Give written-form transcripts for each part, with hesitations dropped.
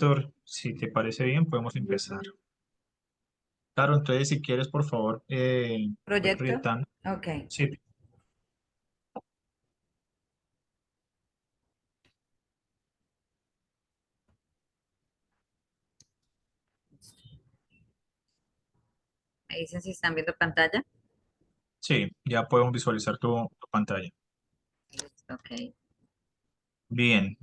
Víctor, si te parece bien, podemos empezar. Claro, entonces si quieres, por favor, voy ¿Proyecto? proyectando. Ok. Sí, Me dicen si están viendo pantalla. sí, ya podemos visualizar tu pantalla. Listo, ok. Bien,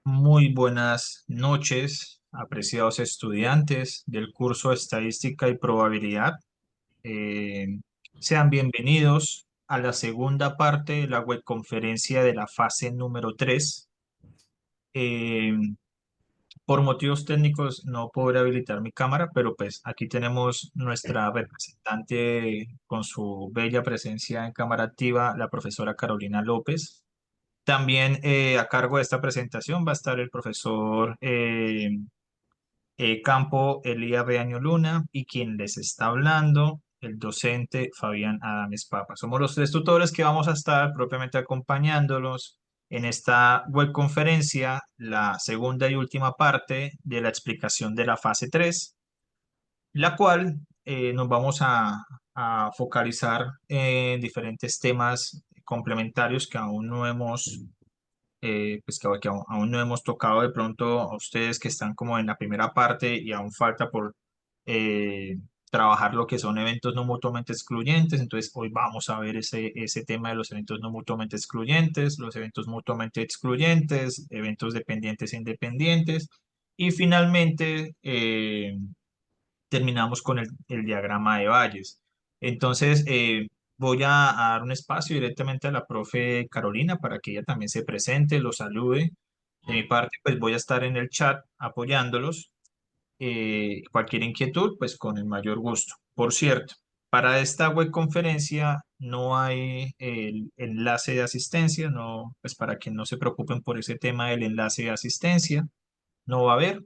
muy buenas noches, apreciados estudiantes del curso Estadística y Probabilidad. Eh, Sean bienvenidos a la segunda parte de la webconferencia de la fase número 3. Por motivos técnicos no podré habilitar mi cámara, pero pues aquí tenemos nuestra representante con su bella presencia en cámara activa, la profesora Carolina López. También a cargo de esta presentación va a estar el profesor Campo Elías Beaño Luna y quien les está hablando, el docente Fabián Adames Papa. Somos los tres tutores que vamos a estar propiamente acompañándolos en esta webconferencia, la segunda y última parte de la explicación de la fase 3, la cual nos vamos a focalizar en diferentes temas complementarios que aún no hemos pues que aún no hemos tocado de pronto a ustedes que están como en la primera parte y aún falta por eh, trabajar lo que son eventos no mutuamente excluyentes. Entonces hoy vamos a ver ese tema de los eventos no mutuamente excluyentes, los eventos mutuamente excluyentes, eventos dependientes e independientes y finalmente terminamos con el diagrama de valles. Entonces, voy a dar un espacio directamente a la profe Carolina para que ella también se presente, los salude. De mi parte, pues voy a estar en el chat apoyándolos. Cualquier inquietud, pues con el mayor gusto. Por cierto, para esta webconferencia no hay el enlace de asistencia, no, pues para que no se preocupen por ese tema del enlace de asistencia, no va a haber.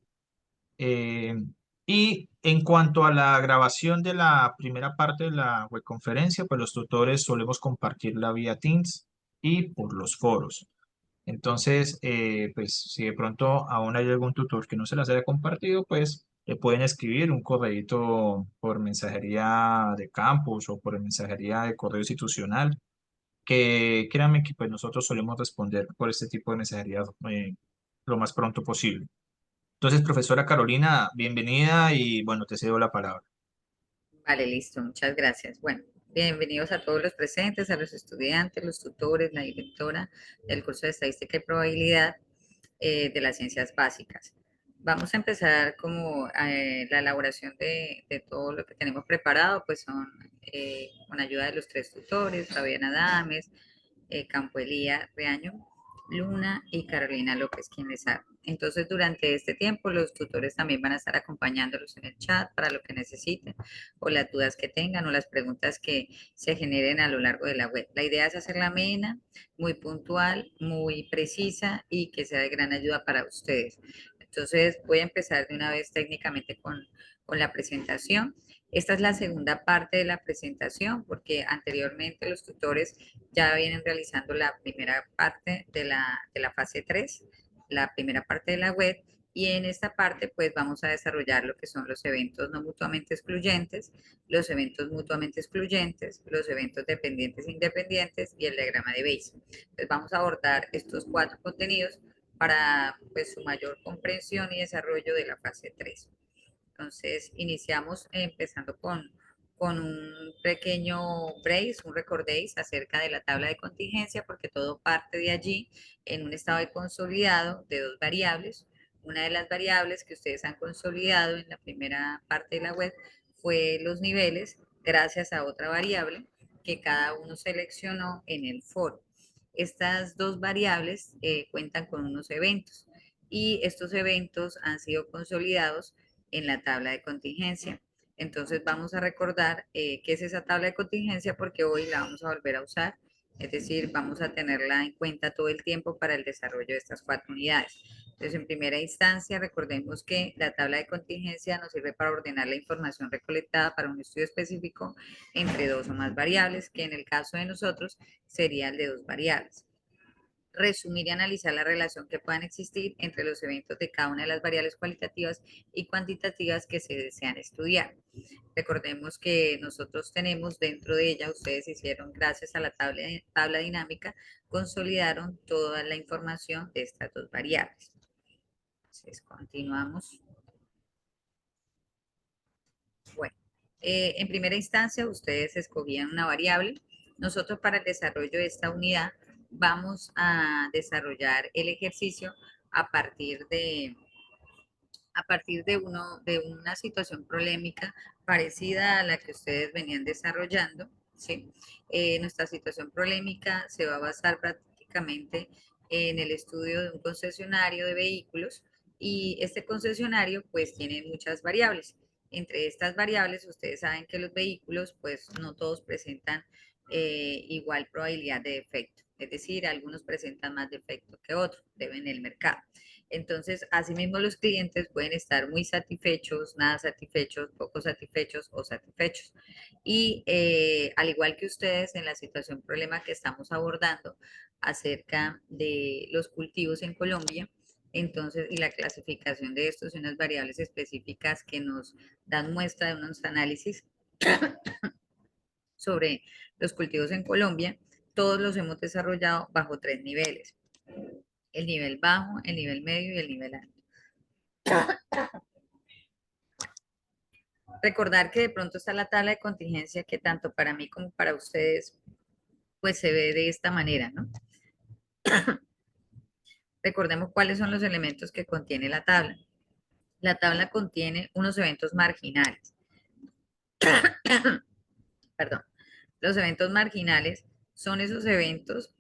Eh, y en cuanto a la grabación de la primera parte de la webconferencia, pues los tutores solemos compartirla vía Teams y por los foros. Entonces, pues si de pronto aún hay algún tutor que no se las haya compartido, pues le pueden escribir un correíto por mensajería de campus o por mensajería de correo institucional, que créanme que pues nosotros solemos responder por este tipo de mensajería lo más pronto posible. Entonces, profesora Carolina, bienvenida y bueno, te cedo la palabra. Vale, listo. Muchas gracias. Bueno, bienvenidos a todos los presentes, a los estudiantes, los tutores, la directora del curso de Estadística y Probabilidad de las Ciencias Básicas. Vamos a empezar como la elaboración de todo lo que tenemos preparado, pues son con ayuda de los tres tutores, Fabián Adames, Campo Elía Reaño Luna y Carolina López, quien les habla. Entonces, durante este tiempo, los tutores también van a estar acompañándolos en el chat para lo que necesiten o las dudas que tengan o las preguntas que se generen a lo largo de la web. La idea es hacerla amena, muy puntual, muy precisa y que sea de gran ayuda para ustedes. Entonces, voy a empezar de una vez técnicamente con la presentación. Esta es la segunda parte de la presentación porque anteriormente los tutores ya vienen realizando la primera parte de la fase 3, la primera parte de la web, y en esta parte pues vamos a desarrollar lo que son los eventos no mutuamente excluyentes, los eventos mutuamente excluyentes, los eventos dependientes e independientes y el diagrama de Bayes. Entonces vamos a abordar estos cuatro contenidos para pues su mayor comprensión y desarrollo de la fase 3. Entonces, iniciamos empezando con un pequeño brace, un recordéis acerca de la tabla de contingencia, porque todo parte de allí en un estado de consolidado de dos variables. Una de las variables que ustedes han consolidado en la primera parte de la web fue los niveles, gracias a otra variable que cada uno seleccionó en el foro. Estas dos variables cuentan con unos eventos y estos eventos han sido consolidados en la tabla de contingencia. Entonces vamos a recordar qué es esa tabla de contingencia porque hoy la vamos a volver a usar, es decir, vamos a tenerla en cuenta todo el tiempo para el desarrollo de estas cuatro unidades. Entonces, en primera instancia, recordemos que la tabla de contingencia nos sirve para ordenar la información recolectada para un estudio específico entre dos o más variables, que en el caso de nosotros sería el de dos variables. resumir y analizar la relación que puedan existir entre los eventos de cada una de las variables cualitativas y cuantitativas que se desean estudiar. Recordemos que nosotros tenemos dentro de ella, ustedes hicieron gracias a la tabla dinámica, consolidaron toda la información de estas dos variables. Entonces, continuamos. Bueno, en primera instancia ustedes escogían una variable. Nosotros para el desarrollo de esta unidad vamos a desarrollar el ejercicio a partir de, de una situación problemática parecida a la que ustedes venían desarrollando, ¿sí? Nuestra situación problemática se va a basar prácticamente en el estudio de un concesionario de vehículos y este concesionario pues tiene muchas variables. Entre estas variables, ustedes saben que los vehículos pues no todos presentan igual probabilidad de defecto, es decir, algunos presentan más defecto que otros, deben el mercado. Entonces, asimismo, los clientes pueden estar muy satisfechos, nada satisfechos, poco satisfechos o satisfechos. Y al igual que ustedes, en la situación problema que estamos abordando acerca de los cultivos en Colombia, entonces, y la clasificación de estos y unas variables específicas que nos dan muestra de unos análisis sobre los cultivos en Colombia, todos los hemos desarrollado bajo 3 niveles: el nivel bajo, el nivel medio y el nivel alto. Recordar que de pronto está la tabla de contingencia que tanto para mí como para ustedes pues se ve de esta manera, ¿no? Recordemos cuáles son los elementos que contiene la tabla. La tabla contiene unos eventos marginales. Perdón. Los eventos marginales son esos eventos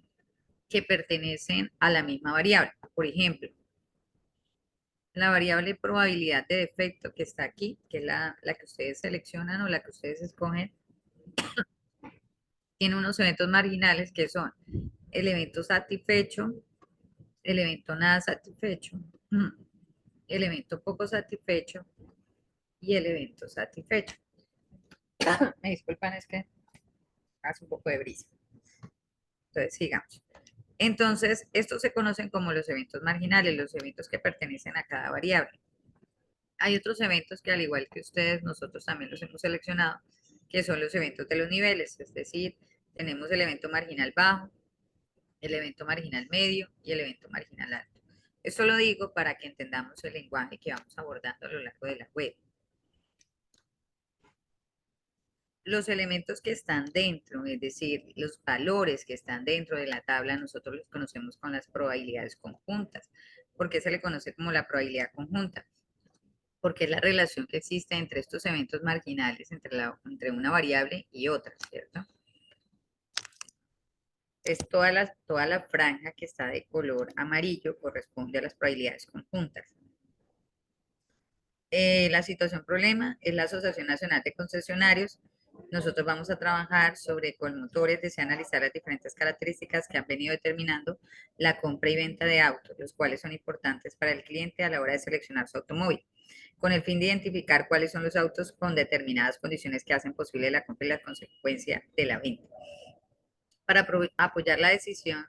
que pertenecen a la misma variable. Por ejemplo, la variable probabilidad de defecto que está aquí, que es la que ustedes seleccionan o la que ustedes escogen, tiene unos eventos marginales que son el evento satisfecho, el evento nada satisfecho, el evento poco satisfecho y el evento satisfecho. Me disculpan, es que hace un poco de brisa. Entonces, sigamos. Entonces, estos se conocen como los eventos marginales, los eventos que pertenecen a cada variable. Hay otros eventos que, al igual que ustedes, nosotros también los hemos seleccionado, que son los eventos de los niveles, es decir, tenemos el evento marginal bajo, el evento marginal medio y el evento marginal alto. Esto lo digo para que entendamos el lenguaje que vamos abordando a lo largo de la web. Los elementos que están dentro, es decir, los valores que están dentro de la tabla, nosotros los conocemos con las probabilidades conjuntas. ¿Por qué se le conoce como la probabilidad conjunta? Porque es la relación que existe entre estos eventos marginales, entre una variable y otra, ¿cierto? Es toda la franja que está de color amarillo corresponde a las probabilidades conjuntas. La situación problema es la Asociación Nacional de Concesionarios. Nosotros vamos a trabajar sobre Colmotores, desea analizar las diferentes características que han venido determinando la compra y venta de autos, los cuales son importantes para el cliente a la hora de seleccionar su automóvil, con el fin de identificar cuáles son los autos con determinadas condiciones que hacen posible la compra y la consecuencia de la venta. Para apoyar la decisión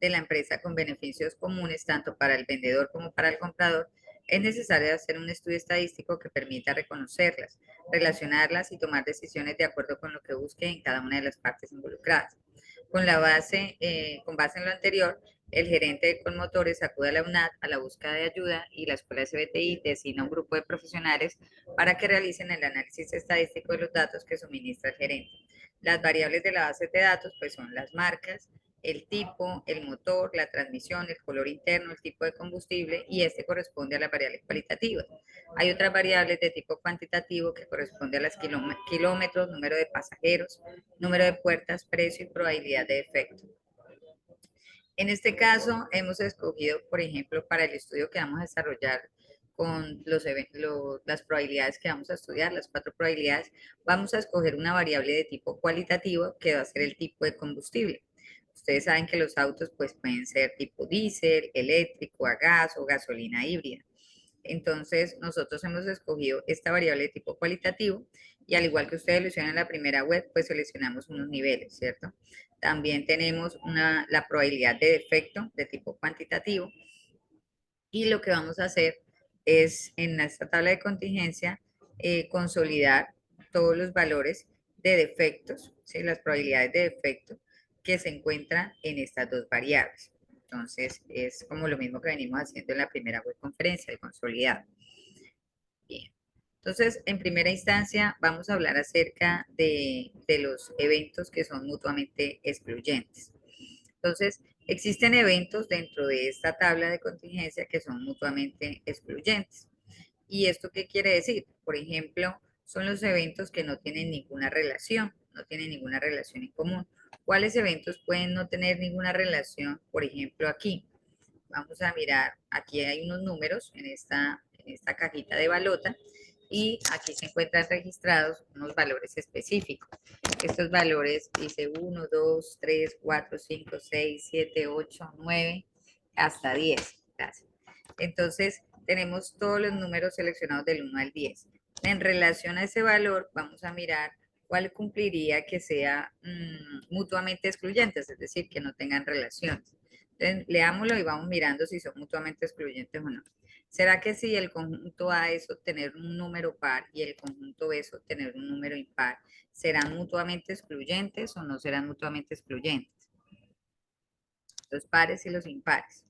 de la empresa con beneficios comunes tanto para el vendedor como para el comprador, es necesario hacer un estudio estadístico que permita reconocerlas, relacionarlas y tomar decisiones de acuerdo con lo que busque en cada una de las partes involucradas. Con base en lo anterior, el gerente de Colmotores acude a la UNAD a la búsqueda de ayuda y la Escuela SBTI designa un grupo de profesionales para que realicen el análisis estadístico de los datos que suministra el gerente. Las variables de la base de datos pues son las marcas, el tipo, el motor, la transmisión, el color interno, el tipo de combustible y este corresponde a las variables cualitativas. Hay otras variables de tipo cuantitativo que corresponde a los kilómetros, número de pasajeros, número de puertas, precio y probabilidad de defecto. En este caso hemos escogido, por ejemplo, para el estudio que vamos a desarrollar con las probabilidades que vamos a estudiar, las 4 probabilidades, vamos a escoger una variable de tipo cualitativo que va a ser el tipo de combustible. Ustedes saben que los autos pues pueden ser tipo diésel, eléctrico, a gas o gasolina híbrida. Entonces, nosotros hemos escogido esta variable de tipo cualitativo y al igual que ustedes lo hicieron en la primera web, pues seleccionamos unos niveles, ¿cierto? También tenemos la probabilidad de defecto de tipo cuantitativo. Y lo que vamos a hacer es en esta tabla de contingencia consolidar todos los valores de defectos, ¿sí? Las probabilidades de defecto que se encuentran en estas dos variables. Entonces, es como lo mismo que venimos haciendo en la primera web conferencia, de consolidar. Bien. Entonces, en primera instancia, vamos a hablar acerca de los eventos que son mutuamente excluyentes. Entonces, existen eventos dentro de esta tabla de contingencia que son mutuamente excluyentes. ¿Y esto qué quiere decir? Por ejemplo, son los eventos que no tienen ninguna relación, no tienen ninguna relación en común. ¿Cuáles eventos pueden no tener ninguna relación? Por ejemplo, aquí. Vamos a mirar, aquí hay unos números en esta cajita de balota y aquí se encuentran registrados unos valores específicos. Estos valores dice 1, 2, 3, 4, 5, 6, 7, 8, 9, hasta 10. Gracias. Entonces, tenemos todos los números seleccionados del 1 al 10. En relación a ese valor, vamos a mirar cuál cumpliría que sea mutuamente excluyentes, es decir, que no tengan relaciones. Entonces, leámoslo y vamos mirando si son mutuamente excluyentes o no. ¿Será que si el conjunto A es obtener un número par y el conjunto B es obtener un número impar, serán mutuamente excluyentes o no serán mutuamente excluyentes? Los pares y los impares.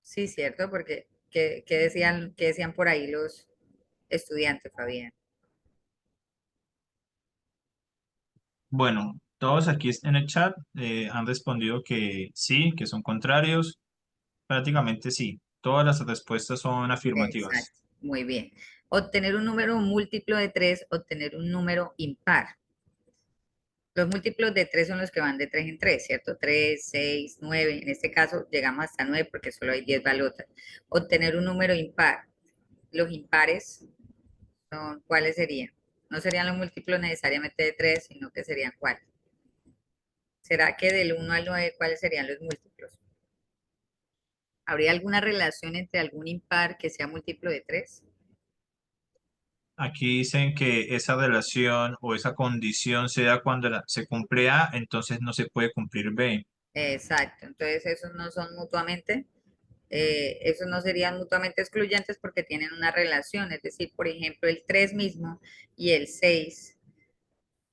Sí, cierto, porque qué decían por ahí los estudiantes, Fabián? Bueno, todos aquí en el chat han respondido que sí, que son contrarios. Prácticamente sí. Todas las respuestas son afirmativas. Exacto, muy bien. Obtener un número múltiplo de 3, obtener un número impar. Los múltiplos de 3 son los que van de 3 en 3, ¿cierto? 3, 6, 9. En este caso llegamos hasta 9 porque solo hay 10 balotas. Obtener un número impar. Los impares son, ¿cuáles serían? No serían los múltiplos necesariamente de 3, sino que serían ¿cuáles? ¿Será que del 1 al 9 cuáles serían los múltiplos? ¿Habría alguna relación entre algún impar que sea múltiplo de 3? Aquí dicen que esa relación o esa condición se da cuando se cumple A, entonces no se puede cumplir B. Exacto, entonces esos no son mutuamente, esos no serían mutuamente excluyentes porque tienen una relación, es decir, por ejemplo, el 3 mismo y el 6,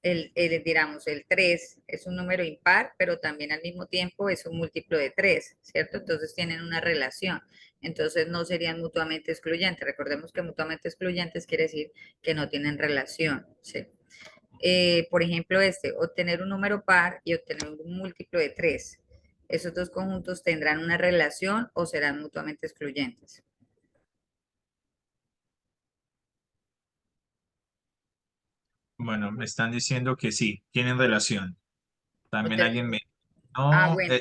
digamos, el 3 es un número impar, pero también al mismo tiempo es un múltiplo de 3, ¿cierto? Entonces tienen una relación, entonces no serían mutuamente excluyentes. Recordemos que mutuamente excluyentes quiere decir que no tienen relación, ¿sí? Por ejemplo, obtener un número par y obtener un múltiplo de 3. ¿Esos dos conjuntos tendrán una relación o serán mutuamente excluyentes? Bueno, me están diciendo que sí, tienen relación. También Obtener- alguien me... ah, No, bueno,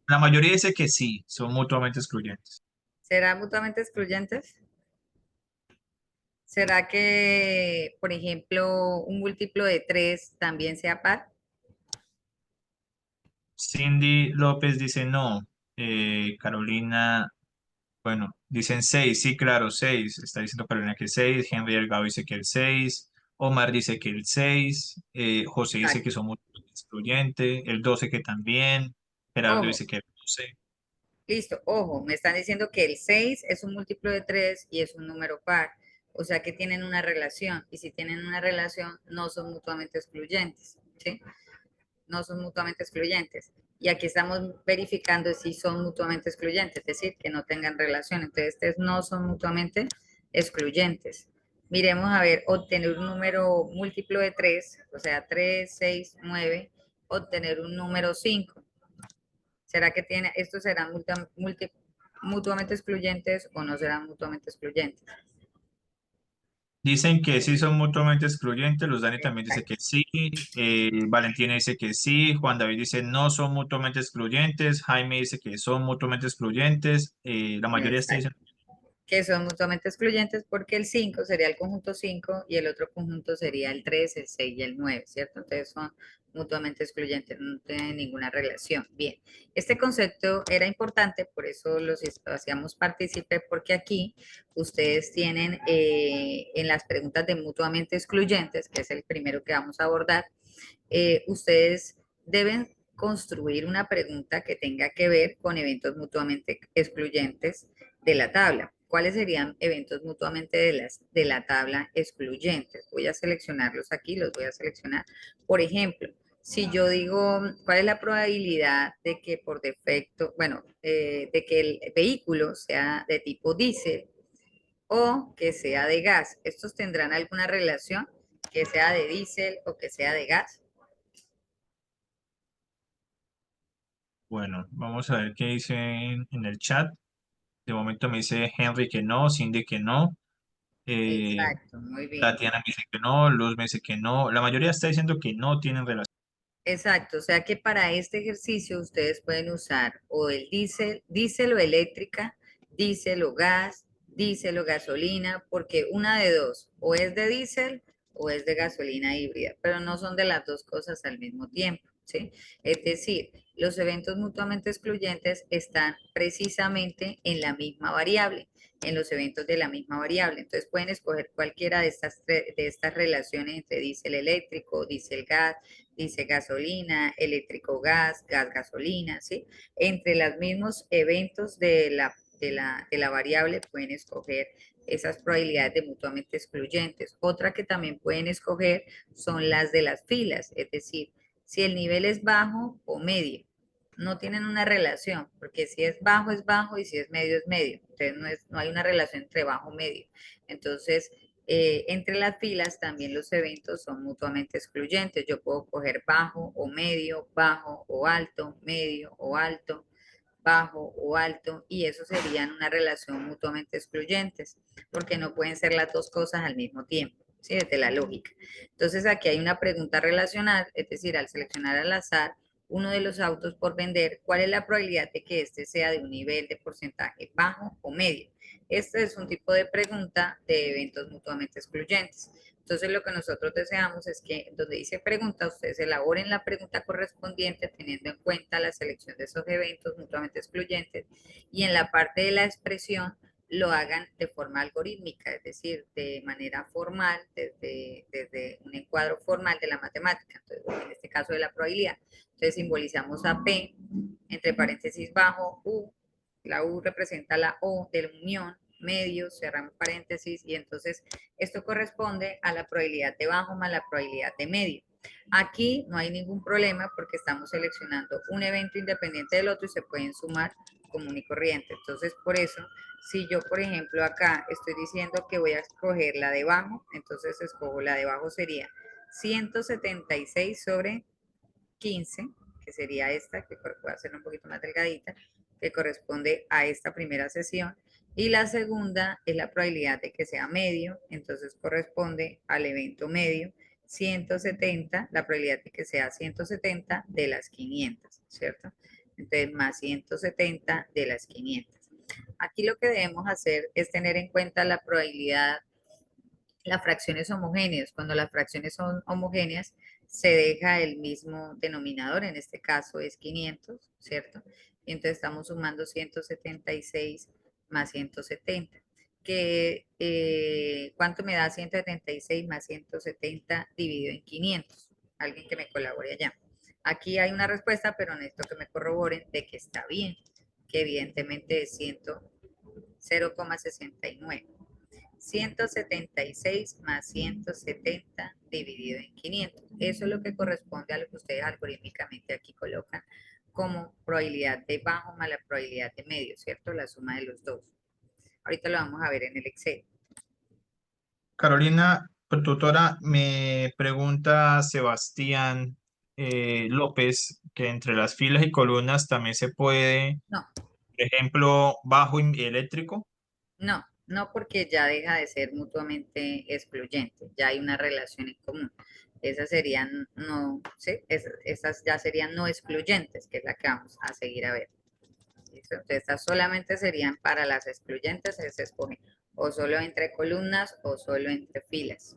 la mayoría dice que sí, son mutuamente excluyentes. ¿serán mutuamente excluyentes? ¿Será que, por ejemplo, un múltiplo de 3 también sea par? Cindy López dice no. Carolina, bueno, dicen 6, sí, claro, 6. Está diciendo Carolina que 6. Henry Delgado dice que el 6. Omar dice que el 6. José dice que Exacto. son mutuamente excluyentes. El 12 que también. Gerardo Ojo, dice que el 12. listo, ojo, me están diciendo que el 6 es un múltiplo de 3 y es un número par, o sea que tienen una relación, y si tienen una relación no son mutuamente excluyentes, ¿sí? No son mutuamente excluyentes. Y aquí estamos verificando si son mutuamente excluyentes, es decir, que no tengan relación. Entonces, estos no son mutuamente excluyentes. Miremos a ver, obtener un número múltiplo de 3, o sea, 3, 6, 9, obtener un número 5. ¿Será que estos serán mutuamente excluyentes o no serán mutuamente excluyentes? Dicen que sí son mutuamente excluyentes. Luz Dani también dice que Exacto. sí. Valentina dice que sí. Juan David dice no son mutuamente excluyentes. Jaime dice que son mutuamente excluyentes. La mayoría está Exacto. diciendo Que son mutuamente excluyentes porque el 5 sería el conjunto 5 y el otro conjunto sería el 3, el 6 y el 9, ¿cierto? Entonces son mutuamente excluyentes, no tienen ninguna relación. Bien, este concepto era importante, por eso los hacíamos partícipe, porque aquí ustedes tienen en las preguntas de mutuamente excluyentes, que es el primero que vamos a abordar, ustedes deben construir una pregunta que tenga que ver con eventos mutuamente excluyentes de la tabla. ¿Cuáles serían eventos mutuamente de la tabla excluyentes? Voy a seleccionarlos aquí, los voy a seleccionar. Por ejemplo, si yo digo, ¿cuál es la probabilidad de que por defecto, bueno, de que el vehículo sea de tipo diésel o que sea de gas? ¿Estos tendrán alguna relación? Que sea de diésel o que sea de gas. Bueno, vamos a ver qué dicen en el chat. De momento me dice Henry que no, Cindy que no, eh, Exacto, muy bien. Tatiana me dice que no, Luz me dice que no. La mayoría está diciendo que no tienen relación. Exacto, o sea que para este ejercicio ustedes pueden usar o el diésel o eléctrica, diésel o gasolina, porque una de dos, o es de diésel o es de gasolina híbrida, pero no son de las dos cosas al mismo tiempo, ¿sí? Es decir, los eventos mutuamente excluyentes están precisamente en la misma variable, en los eventos de la misma variable. Entonces pueden escoger cualquiera de estas relaciones entre diésel eléctrico, diésel gas, dice gasolina, eléctrico gas, gas gasolina, ¿sí? Entre los mismos eventos de la variable pueden escoger esas probabilidades de mutuamente excluyentes. Otra que también pueden escoger son las de las filas, es decir, si el nivel es bajo o medio. No tienen una relación, porque si es bajo y si es medio. Entonces no hay una relación entre bajo y medio. Entonces, entre las filas también los eventos son mutuamente excluyentes. Yo puedo coger bajo o alto, medio o alto, bajo o alto, y eso serían una relación mutuamente excluyentes, porque no pueden ser las dos cosas al mismo tiempo, ¿sí? Desde la lógica. Entonces aquí hay una pregunta relacional, es decir, al seleccionar al azar uno de los autos por vender, ¿cuál es la probabilidad de que este sea de un nivel de porcentaje bajo o medio? Este es un tipo de pregunta de eventos mutuamente excluyentes. Entonces, lo que nosotros deseamos es que donde dice pregunta, ustedes elaboren la pregunta correspondiente teniendo en cuenta la selección de esos eventos mutuamente excluyentes y en la parte de la expresión lo hagan de forma algorítmica, es decir, de manera formal, desde un encuadro formal de la matemática, entonces, en este caso de la probabilidad. Entonces simbolizamos a P, entre paréntesis bajo, U, la U representa la O de la unión, medio, cerramos paréntesis, y entonces esto corresponde a la probabilidad de bajo más la probabilidad de medio. Aquí no hay ningún problema porque estamos seleccionando un evento independiente del otro y se pueden sumar común y corriente. Entonces, por eso, si yo, por ejemplo, acá estoy diciendo que voy a escoger la de bajo, entonces escojo la de bajo sería 176 sobre 15, que sería esta, que voy a hacerla un poquito más delgadita, que corresponde a esta primera sesión. Y la segunda es la probabilidad de que sea medio, entonces corresponde al evento medio, 170, la probabilidad de que sea 170 de las 500, ¿cierto? Entonces, más 170 de las 500. Aquí lo que debemos hacer es tener en cuenta la probabilidad, las fracciones homogéneas. Cuando las fracciones son homogéneas, se deja el mismo denominador, en este caso es 500, ¿cierto? Y entonces estamos sumando 176 más 170. ¿Cuánto me da 176 más 170 dividido en 500? Alguien que me colabore allá. Aquí hay una respuesta, pero necesito que me corroboren de que está bien, que evidentemente es 0,69. 176 más 170 dividido en 500. Eso es lo que corresponde a lo que ustedes algorítmicamente aquí colocan como probabilidad de bajo más la probabilidad de medio, ¿cierto? La suma de los dos. Ahorita lo vamos a ver en el Excel. Carolina, tutora, me pregunta Sebastián López que entre las filas y columnas también se puede, No, por ejemplo, bajo y eléctrico. no porque ya deja de ser mutuamente excluyente, ya hay una relación en común. Esas serían no, ¿sí? Esas ya serían no excluyentes, que es la que vamos a seguir a ver. ¿Listo? Entonces, estas solamente serían para las excluyentes, se escoge o solo entre columnas o solo entre filas.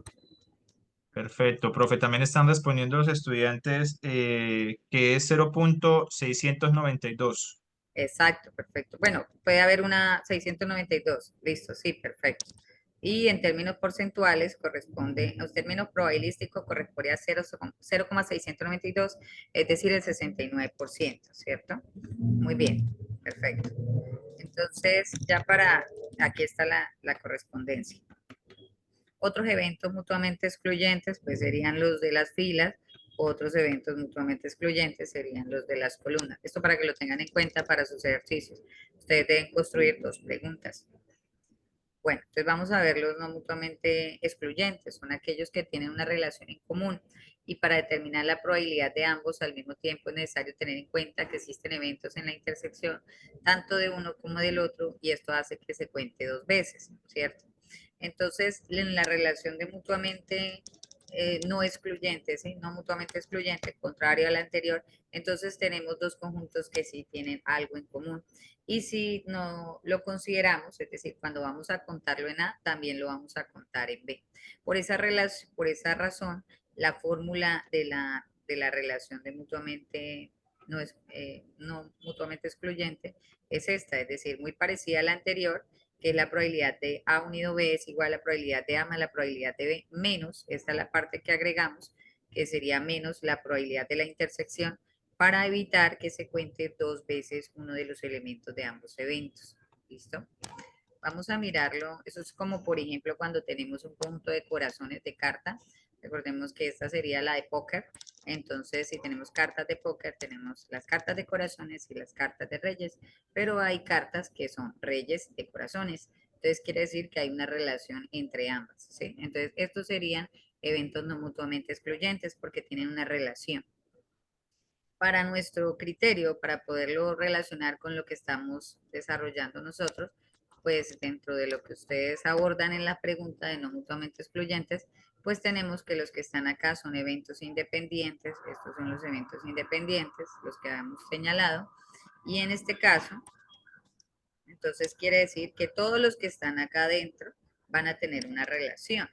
Perfecto, profe. También están respondiendo los estudiantes que es 0.692. Exacto, perfecto. Bueno, puede haber una 692. Listo, sí, perfecto. Y en términos porcentuales corresponde, en términos probabilísticos corresponde a 0,692, es decir, el 69%, ¿cierto? Muy bien, perfecto. Entonces, aquí está la correspondencia. Otros eventos mutuamente excluyentes, pues serían los de las filas. Otros eventos mutuamente excluyentes serían los de las columnas. Esto para que lo tengan en cuenta para sus ejercicios. Ustedes deben construir dos preguntas. Bueno, entonces vamos a ver los no mutuamente excluyentes. Son aquellos que tienen una relación en común. Y para determinar la probabilidad de ambos al mismo tiempo es necesario tener en cuenta que existen eventos en la intersección tanto de uno como del otro y esto hace que se cuente dos veces, ¿cierto? Entonces, en la relación de mutuamente no excluyente, ¿sí? No mutuamente excluyente, contrario a la anterior, entonces tenemos dos conjuntos que sí tienen algo en común. Y si no lo consideramos, es decir, cuando vamos a contarlo en A, también lo vamos a contar en B. Por esa razón, la fórmula de la relación de mutuamente no mutuamente excluyente es esta, es decir, muy parecida a la anterior, que es la probabilidad de A unido B es igual a la probabilidad de A más la probabilidad de B menos, esta es la parte que agregamos, que sería menos la probabilidad de la intersección para evitar que se cuente dos veces uno de los elementos de ambos eventos. ¿Listo? Vamos a mirarlo. Eso es como, por ejemplo, cuando tenemos un conjunto de corazones de carta. Recordemos que esta sería la de póker. Entonces, si tenemos cartas de póker, tenemos las cartas de corazones y las cartas de reyes, pero hay cartas que son reyes de corazones. Entonces, quiere decir que hay una relación entre ambas, ¿sí? Entonces, estos serían eventos no mutuamente excluyentes porque tienen una relación. Para nuestro criterio, para poderlo relacionar con lo que estamos desarrollando nosotros, pues dentro de lo que ustedes abordan en la pregunta de no mutuamente excluyentes, pues tenemos que los que están acá son eventos independientes, estos son los eventos independientes, los que hemos señalado, y en este caso, entonces quiere decir que todos los que están acá adentro van a tener una relación.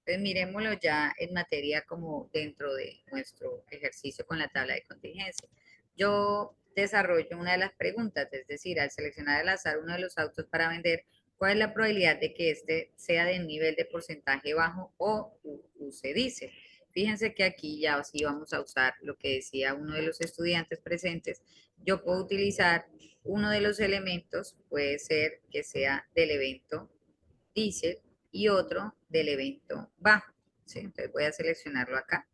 Entonces, miremoslo ya en materia como dentro de nuestro ejercicio con la tabla de contingencia. Yo desarrollo una de las preguntas, es decir, al seleccionar al azar uno de los autos para vender, ¿cuál es la probabilidad de que este sea de nivel de porcentaje bajo o use diésel? Fíjense que aquí ya sí vamos a usar lo que decía uno de los estudiantes presentes. Yo puedo utilizar uno de los elementos, puede ser que sea del evento diésel y otro del evento bajo. ¿Sí? Entonces voy a seleccionarlo acá.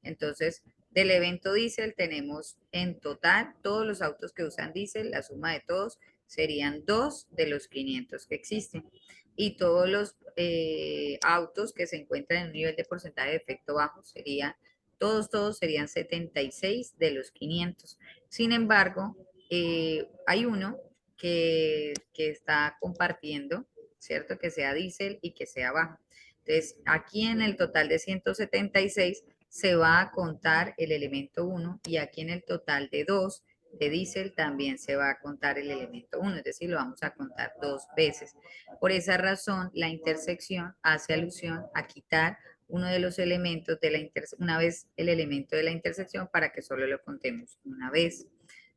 Entonces, del evento diésel tenemos en total todos los autos que usan diésel, la suma de todos serían 2 de los 500 que existen. Y todos los autos que se encuentran en un nivel de porcentaje de efecto bajo serían, todos serían 76 de los 500. Sin embargo, hay uno que está compartiendo, ¿cierto? Que sea diésel y que sea bajo. Entonces, aquí en el total de 176 se va a contar el elemento 1 y aquí en el total de 2 de diésel también se va a contar el elemento 1, es decir, lo vamos a contar dos veces. Por esa razón, la intersección hace alusión a quitar uno de los elementos de la intersección, una vez el elemento de la intersección para que solo lo contemos una vez.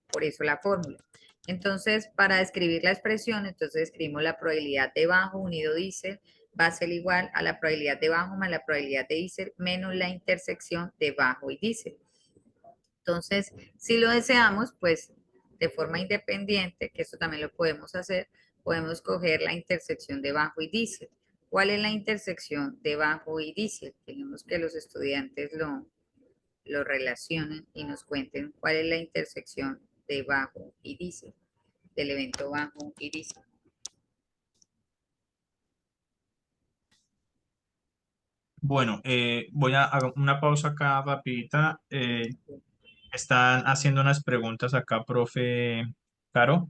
Por eso la fórmula. Entonces, para describir la expresión, entonces escribimos la probabilidad de bajo unido diésel va a ser igual a la probabilidad de bajo más la probabilidad de diésel menos la intersección de bajo y diésel. Entonces, si lo deseamos, pues de forma independiente, que esto también lo podemos hacer, podemos coger la intersección de bajo y diésel. ¿Cuál es la intersección de bajo y diésel? Tenemos que los estudiantes lo relacionen y nos cuenten cuál es la intersección de bajo y diésel, del evento bajo y diésel. Bueno, voy a hacer una pausa acá rapidita. Están haciendo unas preguntas acá, profe Caro.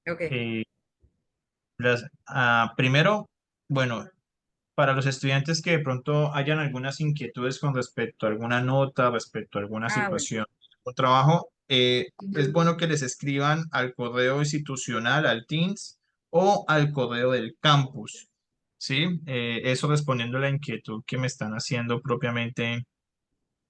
Ok. Eh, primero, bueno, para los estudiantes que de pronto hayan algunas inquietudes con respecto a alguna nota, respecto a alguna Ah, bueno. situación o trabajo, es bueno que les escriban al correo institucional, al Teams o al correo del campus. ¿sí? Eso respondiendo a la inquietud que me están haciendo propiamente,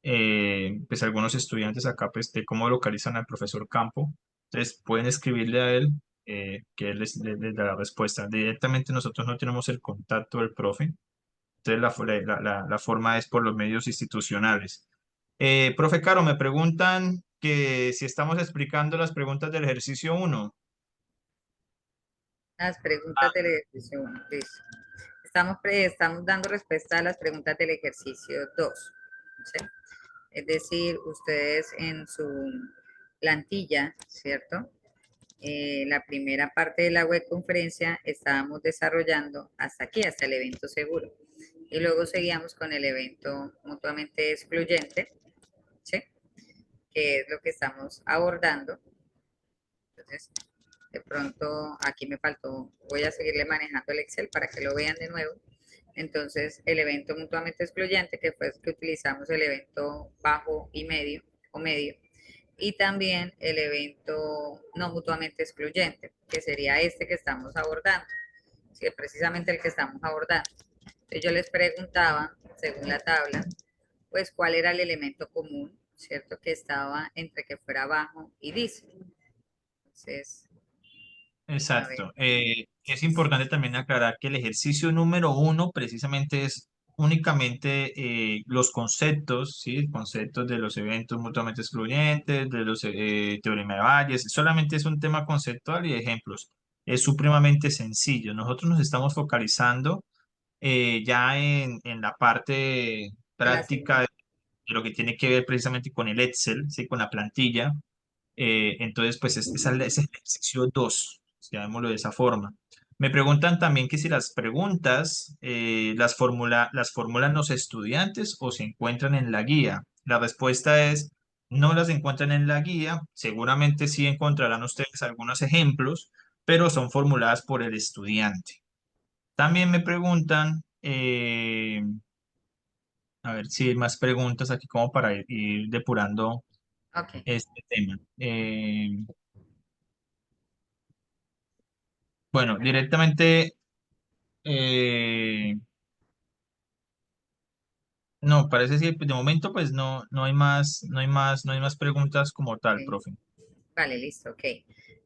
pues algunos estudiantes acá, pues de cómo localizan al profesor Campo. Entonces pueden escribirle a él, que él les da la respuesta. Directamente nosotros no tenemos el contacto del profe, entonces la forma es por los medios institucionales. Profe Caro, me preguntan que si estamos explicando las preguntas del ejercicio uno. Las preguntas del ejercicio 1, listo. Estamos dando respuesta a las preguntas del ejercicio 2. ¿Sí? Es decir, ustedes en su plantilla, ¿cierto? La primera parte de la web conferencia estábamos desarrollando hasta aquí, hasta el evento seguro. Y luego seguíamos con el evento mutuamente excluyente, ¿sí? Que es lo que estamos abordando. Entonces, de pronto aquí me faltó, voy a seguirle manejando el Excel para que lo vean de nuevo. Entonces, el evento mutuamente excluyente, que fue que utilizamos el evento bajo y medio o medio, y también el evento no mutuamente excluyente, que sería este que estamos abordando, que es precisamente el que estamos abordando. Entonces, yo les preguntaba, según la tabla, pues cuál era el elemento común, ¿cierto? Que estaba entre que fuera bajo y dice. Entonces, a ver, Exacto. Es importante también aclarar que el ejercicio número uno precisamente es únicamente los conceptos, ¿sí? Conceptos de los eventos mutuamente excluyentes, de los teorema de Bayes. Solamente es un tema conceptual y ejemplos. Es supremamente sencillo. Nosotros nos estamos focalizando ya en la parte de la práctica segunda. de lo que tiene que ver precisamente con el Excel, ¿sí? Con la plantilla. Entonces, pues ese es el ejercicio 2, llamémoslo de esa forma. Me preguntan también que si las preguntas las formulan los estudiantes o se encuentran en la guía. La respuesta es, no las encuentran en la guía, seguramente sí encontrarán ustedes algunos ejemplos, pero son formuladas por el estudiante. También me preguntan, a ver si hay más preguntas aquí como para ir depurando Ok, este tema. Bueno, directamente, eh, no, parece que de momento pues no hay más, no hay más preguntas como tal, ok. profe. Vale, listo, ok.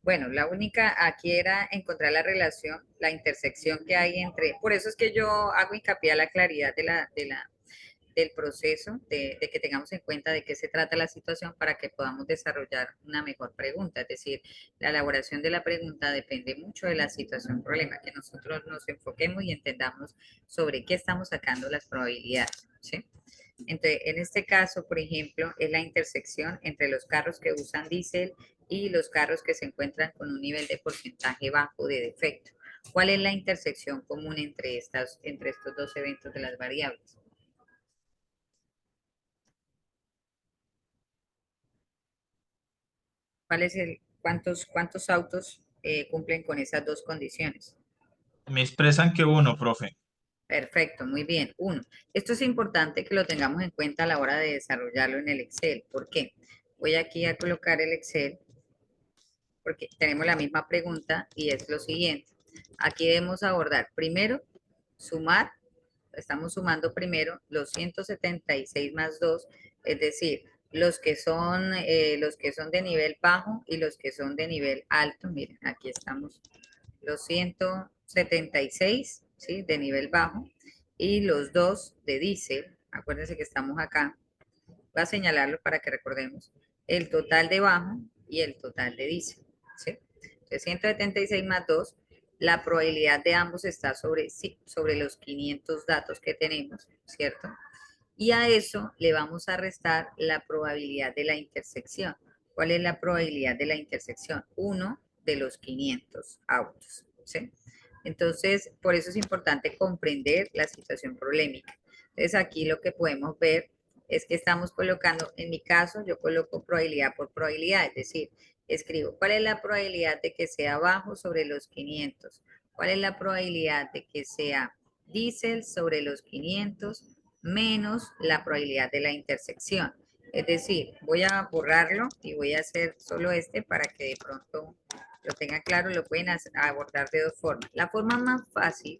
Bueno, la única aquí era encontrar la relación, la intersección que hay entre, por eso es que yo hago hincapié a la claridad del proceso, de que tengamos en cuenta de qué se trata la situación para que podamos desarrollar una mejor pregunta. Es decir, la elaboración de la pregunta depende mucho de la situación problema, que nosotros nos enfoquemos y entendamos sobre qué estamos sacando las probabilidades, ¿sí? Entonces, en este caso, por ejemplo, es la intersección entre los carros que usan diésel y los carros que se encuentran con un nivel de porcentaje bajo de defecto. ¿Cuál es la intersección común entre estos dos eventos de las variables? ¿Cuál es cuántos autos cumplen con esas dos condiciones? Me expresan que uno, profe. Perfecto, muy bien. Uno, esto es importante que lo tengamos en cuenta a la hora de desarrollarlo en el Excel. ¿Por qué? Voy aquí a colocar el Excel porque tenemos la misma pregunta y es lo siguiente. Aquí debemos abordar primero, sumar, estamos sumando primero los 176 más 2, es decir, los que son de nivel bajo y los que son de nivel alto. Miren, aquí estamos los 176, ¿sí? De nivel bajo y los dos de diésel. Acuérdense que estamos acá. Voy a señalarlo para que recordemos el total de bajo y el total de diésel, ¿sí? Entonces, 176 más 2, la probabilidad de ambos está sobre, sí, sobre los 500 datos que tenemos, ¿cierto? Y a eso le vamos a restar la probabilidad de la intersección. ¿Cuál es la probabilidad de la intersección? 1 de los 500 autos, ¿sí? Entonces, por eso es importante comprender la situación problemática. Entonces, aquí lo que podemos ver es que estamos colocando, en mi caso, yo coloco probabilidad por probabilidad, es decir, escribo cuál es la probabilidad de que sea bajo sobre los 500, cuál es la probabilidad de que sea diésel sobre los 500 menos la probabilidad de la intersección. Es decir, voy a borrarlo y voy a hacer solo este para que de pronto lo tengan claro, lo pueden abordar de dos formas. La forma más fácil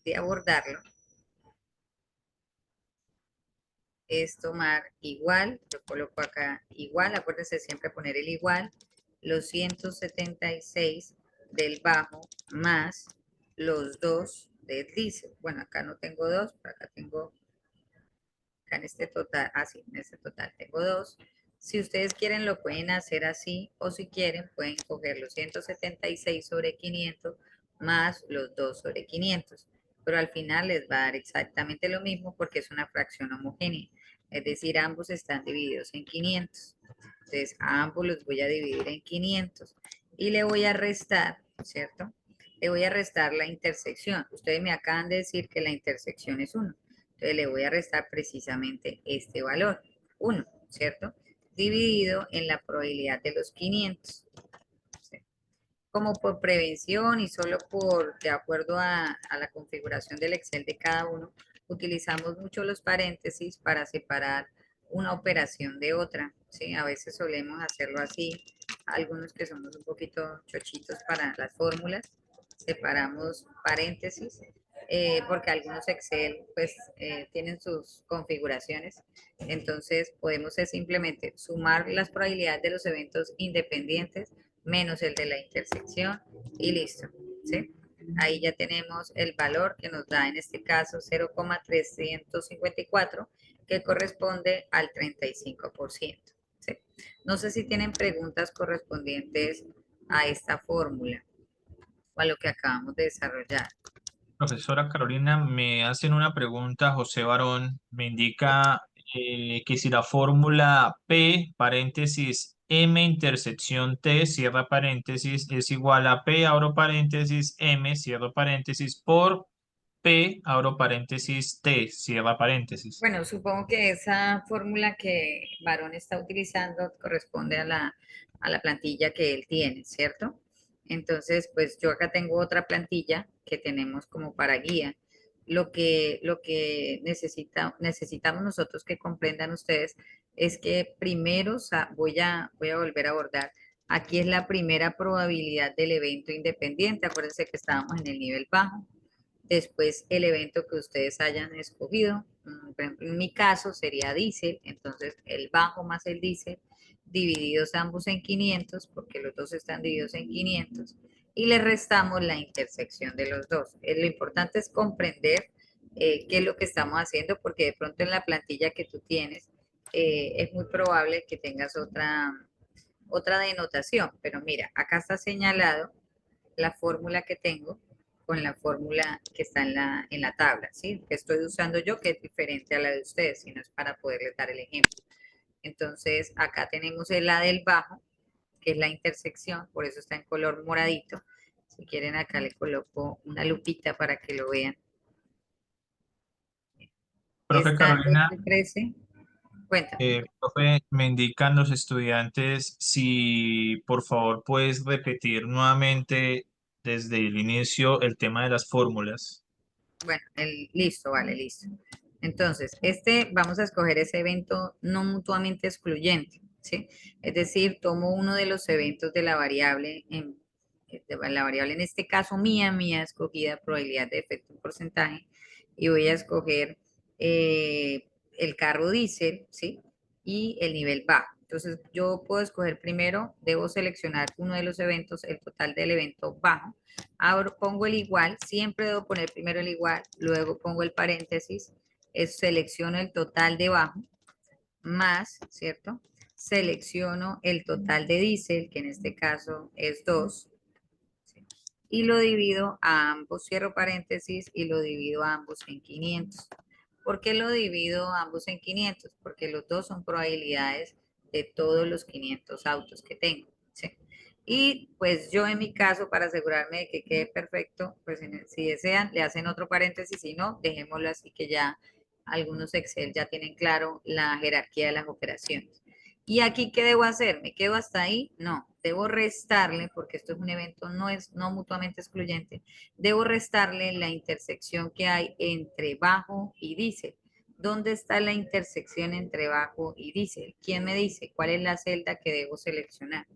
de abordarlo es tomar igual, yo coloco acá igual, acuérdense siempre poner el igual, los 176 del bajo más los 2 del diésel. Bueno, acá no tengo 2, pero acá tengo, acá en este total, así, en este total tengo 2. Si ustedes quieren lo pueden hacer así, o si quieren pueden coger los 176 sobre 500 más los 2 sobre 500, pero al final les va a dar exactamente lo mismo porque es una fracción homogénea, es decir, ambos están divididos en 500. Entonces, a ambos los voy a dividir en 500 y le voy a restar, ¿cierto? Le voy a restar la intersección. Ustedes me acaban de decir que la intersección es 1. Entonces le voy a restar precisamente este valor, 1, ¿cierto? Dividido en la probabilidad de los 500. ¿Sí? Como por prevención y solo por, de acuerdo a la configuración del Excel de cada uno, utilizamos mucho los paréntesis para separar una operación de otra, ¿sí? A veces solemos hacerlo así, algunos que somos un poquito chochitos para las fórmulas, separamos paréntesis, porque algunos Excel pues tienen sus configuraciones, entonces podemos simplemente sumar las probabilidades de los eventos independientes menos el de la intersección y listo, ¿sí? Ahí ya tenemos el valor que nos da en este caso 0,354 que corresponde al 35%. ¿Sí? No sé si tienen preguntas correspondientes a esta fórmula o a lo que acabamos de desarrollar. Profesora Carolina, me hacen una pregunta, José Barón, me indica que si la fórmula P, paréntesis, M intersección T, cierra paréntesis, es igual a P, abro paréntesis, M, cierro paréntesis, por P, abro paréntesis, T, cierra paréntesis. Bueno, supongo que esa fórmula que Varón está utilizando corresponde a la plantilla que él tiene, ¿cierto? Entonces, pues yo acá tengo otra plantilla que tenemos como para guía. Lo que necesitamos nosotros que comprendan ustedes es que primero voy a volver a abordar. Aquí es la primera probabilidad del evento independiente. Acuérdense que estábamos en el nivel bajo. Después el evento que ustedes hayan escogido. Por ejemplo, en mi caso sería diésel, entonces el bajo más el diésel, divididos ambos en 500, porque los dos están divididos en 500, y le restamos la intersección de los dos. Lo importante es comprender qué es lo que estamos haciendo, porque de pronto en la plantilla que tú tienes es muy probable que tengas otra denotación, pero mira, acá está señalado la fórmula que tengo con la fórmula que está en la tabla, ¿sí? Que estoy usando yo, que es diferente a la de ustedes, sino es para poderles dar el ejemplo. Entonces, acá tenemos la del bajo, que es la intersección, por eso está en color moradito. Si quieren, acá le coloco una lupita para que lo vean. Profe Está Carolina, el 13. Cuéntame. profe, me indican los estudiantes si por favor puedes repetir nuevamente desde el inicio el tema de las fórmulas. Bueno, listo, vale, listo. Entonces, vamos a escoger ese evento no mutuamente excluyente, ¿sí? Es decir, tomo uno de los eventos de la variable, en este caso mía escogida, probabilidad de efecto en porcentaje, y voy a escoger el carro diésel, ¿sí? Y el nivel bajo. Entonces, yo puedo escoger primero, debo seleccionar uno de los eventos, el total del evento bajo, pongo el igual, siempre debo poner primero el igual, luego pongo el paréntesis, selecciono el total debajo, más, ¿cierto? Selecciono el total de diésel, que en este caso es 2, ¿sí? Y lo divido a ambos, cierro paréntesis y lo divido a ambos en 500. ¿Por qué lo divido a ambos en 500? Porque los dos son probabilidades de todos los 500 autos que tengo, ¿sí? Y pues yo en mi caso, para asegurarme de que quede perfecto, pues si desean, le hacen otro paréntesis, si no, dejémoslo así que ya algunos Excel ya tienen claro la jerarquía de las operaciones. ¿Y aquí qué debo hacer? ¿Me quedo hasta ahí? No, debo restarle, porque esto es un evento no mutuamente excluyente, debo restarle la intersección que hay entre bajo y diésel. ¿Dónde está la intersección entre bajo y diésel? ¿Quién me dice cuál es la celda que debo seleccionar?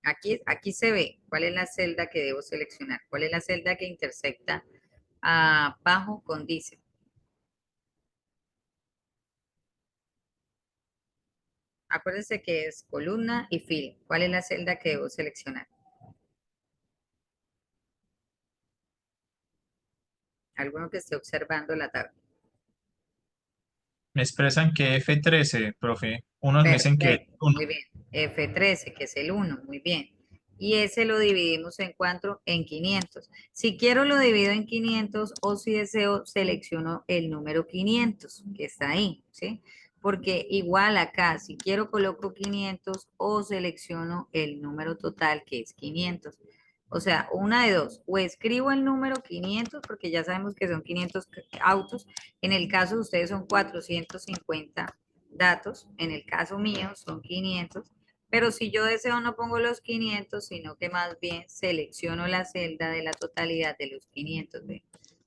Aquí se ve cuál es la celda que debo seleccionar, cuál es la celda que intersecta a bajo con dice. Acuérdense que es columna y fila. ¿Cuál es la celda que debo seleccionar? Alguno que esté observando la tabla. Me expresan que F13, profe. Unos me dicen que Perfecto, 1. muy bien. F13, que es el 1, muy bien. Y ese lo dividimos en cuánto, en 500. Si quiero lo divido en 500 o si deseo selecciono el número 500 que está ahí, ¿sí? Porque igual acá, si quiero coloco 500 o selecciono el número total que es 500. O sea, una de dos, o escribo el número 500 porque ya sabemos que son 500 autos. En el caso de ustedes son 450 datos, en el caso mío son 500, pero si yo deseo no pongo los 500, sino que más bien selecciono la celda de la totalidad de los 500, ¿ve?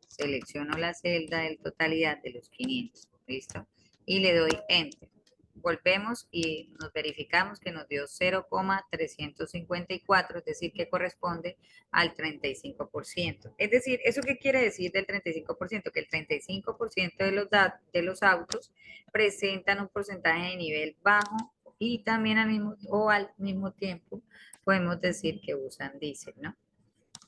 Selecciono la celda de la totalidad de los 500, ¿listo? Y le doy Enter. Volvemos y nos verificamos que nos dio 0,354, es decir, que corresponde al 35%. Es decir, ¿eso qué quiere decir del 35%? Que el 35% de los autos presentan un porcentaje de nivel bajo y también al mismo tiempo podemos decir que usan diésel, ¿no?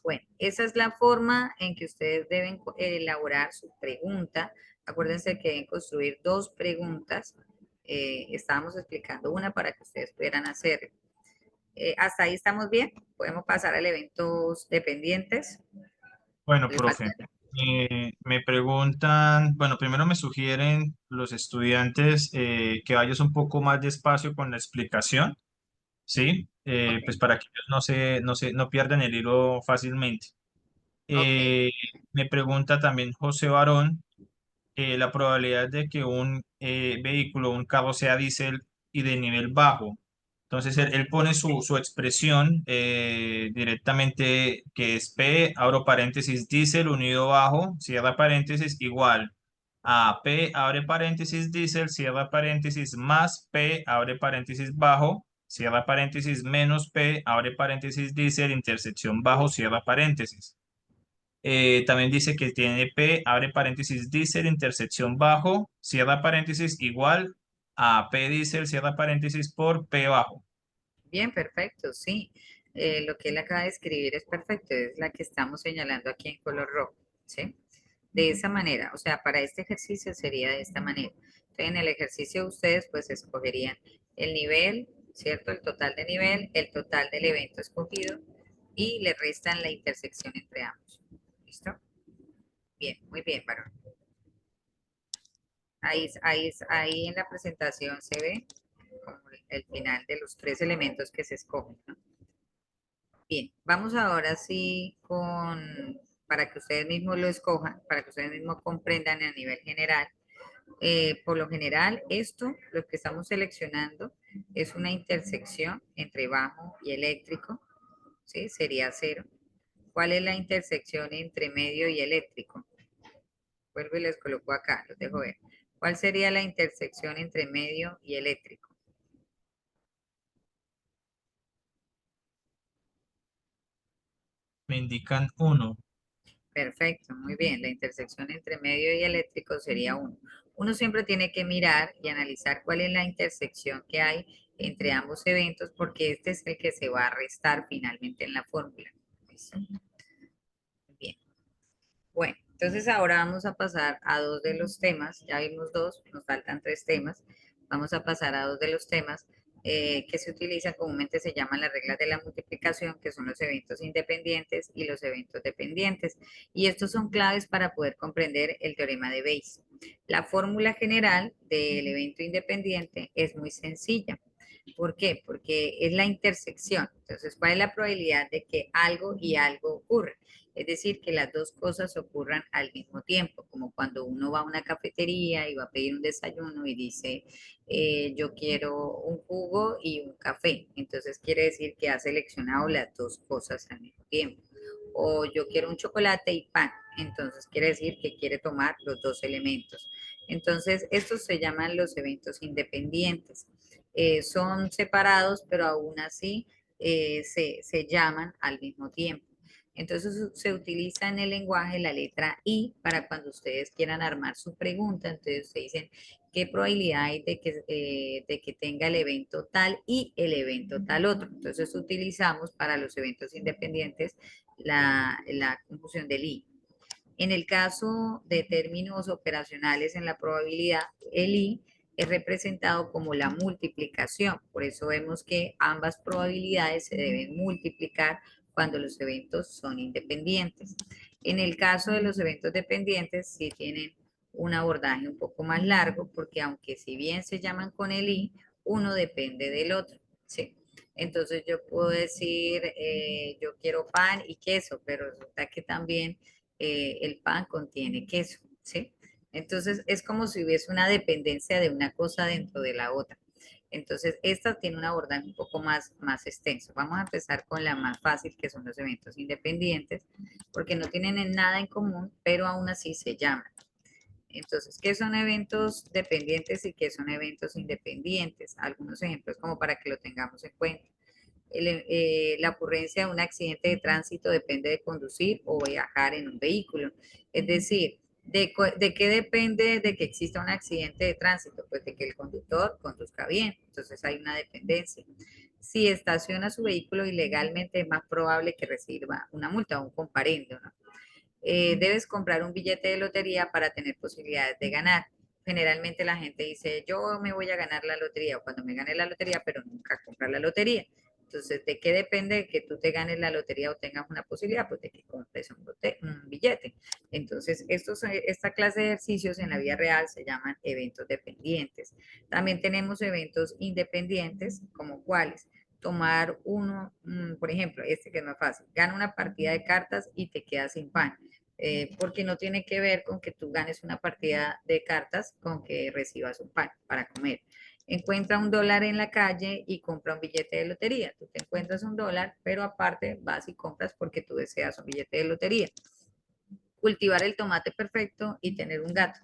Bueno, esa es la forma en que ustedes deben elaborar su pregunta. Acuérdense que deben construir dos preguntas. Estábamos explicando una para que ustedes pudieran hacer. Hasta ahí estamos bien. Podemos pasar al eventos dependientes. Bueno, Le falta. profe, me preguntan, bueno, primero me sugieren los estudiantes que vayas un poco más despacio con la explicación, ¿sí? Ok, Pues para que ellos no pierdan el hilo fácilmente. ok. Eh, Me pregunta también José Barón la probabilidad de que un vehículo, un carro sea diésel y de nivel bajo. Entonces él pone su expresión directamente que es P, abro paréntesis, diésel unido bajo, cierra paréntesis, igual a P, abre paréntesis, diésel, cierra paréntesis, más P, abre paréntesis, bajo, cierra paréntesis, menos P, abre paréntesis, diésel, intersección bajo, cierra paréntesis. También dice que tiene P, abre paréntesis, diésel, intersección bajo, cierra paréntesis, igual a P diésel, cierra paréntesis por P bajo. Bien, perfecto, sí. Lo que él acaba de escribir es perfecto, es la que estamos señalando aquí en color rojo, ¿sí? De esa manera, o sea, para este ejercicio sería de esta manera. Entonces, en el ejercicio ustedes pues escogerían el nivel, ¿cierto? El total de nivel, el total del evento escogido y le restan la intersección entre ambos. ¿Listo? Bien, muy bien, varón. Ahí en la presentación se ve como el final de los tres elementos que se escogen, ¿no? Bien, vamos ahora sí para que ustedes mismos lo escojan, para que ustedes mismos comprendan a nivel general. Por lo general, lo que estamos seleccionando, es una intersección entre bajo y eléctrico, ¿sí? Sería cero. ¿Cuál es la intersección entre medio y eléctrico? Vuelvo y les coloco acá, los dejo ver. ¿Cuál sería la intersección entre medio y eléctrico? Me indican uno. Perfecto, muy bien. La intersección entre medio y eléctrico sería uno. Uno siempre tiene que mirar y analizar cuál es la intersección que hay entre ambos eventos, porque este es el que se va a restar finalmente en la fórmula. ¿Listo? Bien. Bueno, entonces ahora vamos a pasar a dos de los temas. Ya vimos dos, nos faltan tres temas. Vamos a pasar a dos de los temas que se utilizan comúnmente, se llaman las reglas de la multiplicación, que son los eventos independientes y los eventos dependientes. Y estos son claves para poder comprender el teorema de Bayes. La fórmula general del evento independiente es muy sencilla. ¿Por qué? Porque es la intersección. Entonces, ¿cuál es la probabilidad de que algo y algo ocurra? Es decir, que las dos cosas ocurran al mismo tiempo, como cuando uno va a una cafetería y va a pedir un desayuno y dice, yo quiero un jugo y un café. Entonces quiere decir que ha seleccionado las dos cosas al mismo tiempo. O yo quiero un chocolate y pan. Entonces quiere decir que quiere tomar los dos elementos. Entonces, estos se llaman los eventos independientes. Son separados, pero aún así se llaman al mismo tiempo. Entonces se utiliza en el lenguaje la letra I para cuando ustedes quieran armar su pregunta. Entonces ustedes dicen, ¿qué probabilidad hay de que tenga el evento tal y el evento tal otro? Entonces utilizamos para los eventos independientes la conjunción del I. En el caso de términos operacionales en la probabilidad, el I es representado como la multiplicación. Por eso vemos que ambas probabilidades se deben multiplicar cuando los eventos son independientes. En el caso de los eventos dependientes, sí tienen un abordaje un poco más largo, porque aunque si bien se llaman con el I, uno depende del otro. ¿Sí? Entonces yo puedo decir, yo quiero pan y queso, pero resulta que también el pan contiene queso, ¿sí? Entonces es como si hubiese una dependencia de una cosa dentro de la otra. Entonces, esta tiene un abordaje un poco más extenso. Vamos a empezar con la más fácil, que son los eventos independientes, porque no tienen nada en común, pero aún así se llaman. Entonces, ¿qué son eventos dependientes y qué son eventos independientes? Algunos ejemplos como para que lo tengamos en cuenta. La ocurrencia de un accidente de tránsito depende de conducir o viajar en un vehículo. Es decir, ¿de qué depende de que exista un accidente de tránsito? Pues de que el conductor conduzca bien. Entonces hay una dependencia. Si estaciona su vehículo ilegalmente, es más probable que reciba una multa o un comparendo, ¿no? Debes comprar un billete de lotería para tener posibilidades de ganar. Generalmente la gente dice, yo me voy a ganar la lotería o cuando me gane la lotería, pero nunca comprar la lotería. Entonces, ¿de qué depende que tú te ganes la lotería o tengas una posibilidad? Pues de que compres un billete. Entonces, esta clase de ejercicios en la vida real se llaman eventos dependientes. También tenemos eventos independientes, como cuáles. Tomar uno, por ejemplo, este que es más fácil, gana una partida de cartas y te quedas sin pan. Porque no tiene que ver con que tú ganes una partida de cartas con que recibas un pan para comer. Encuentra $1 en la calle y compra un billete de lotería. Tú te encuentras $1, pero aparte vas y compras porque tú deseas un billete de lotería. Cultivar el tomate perfecto y tener un gato.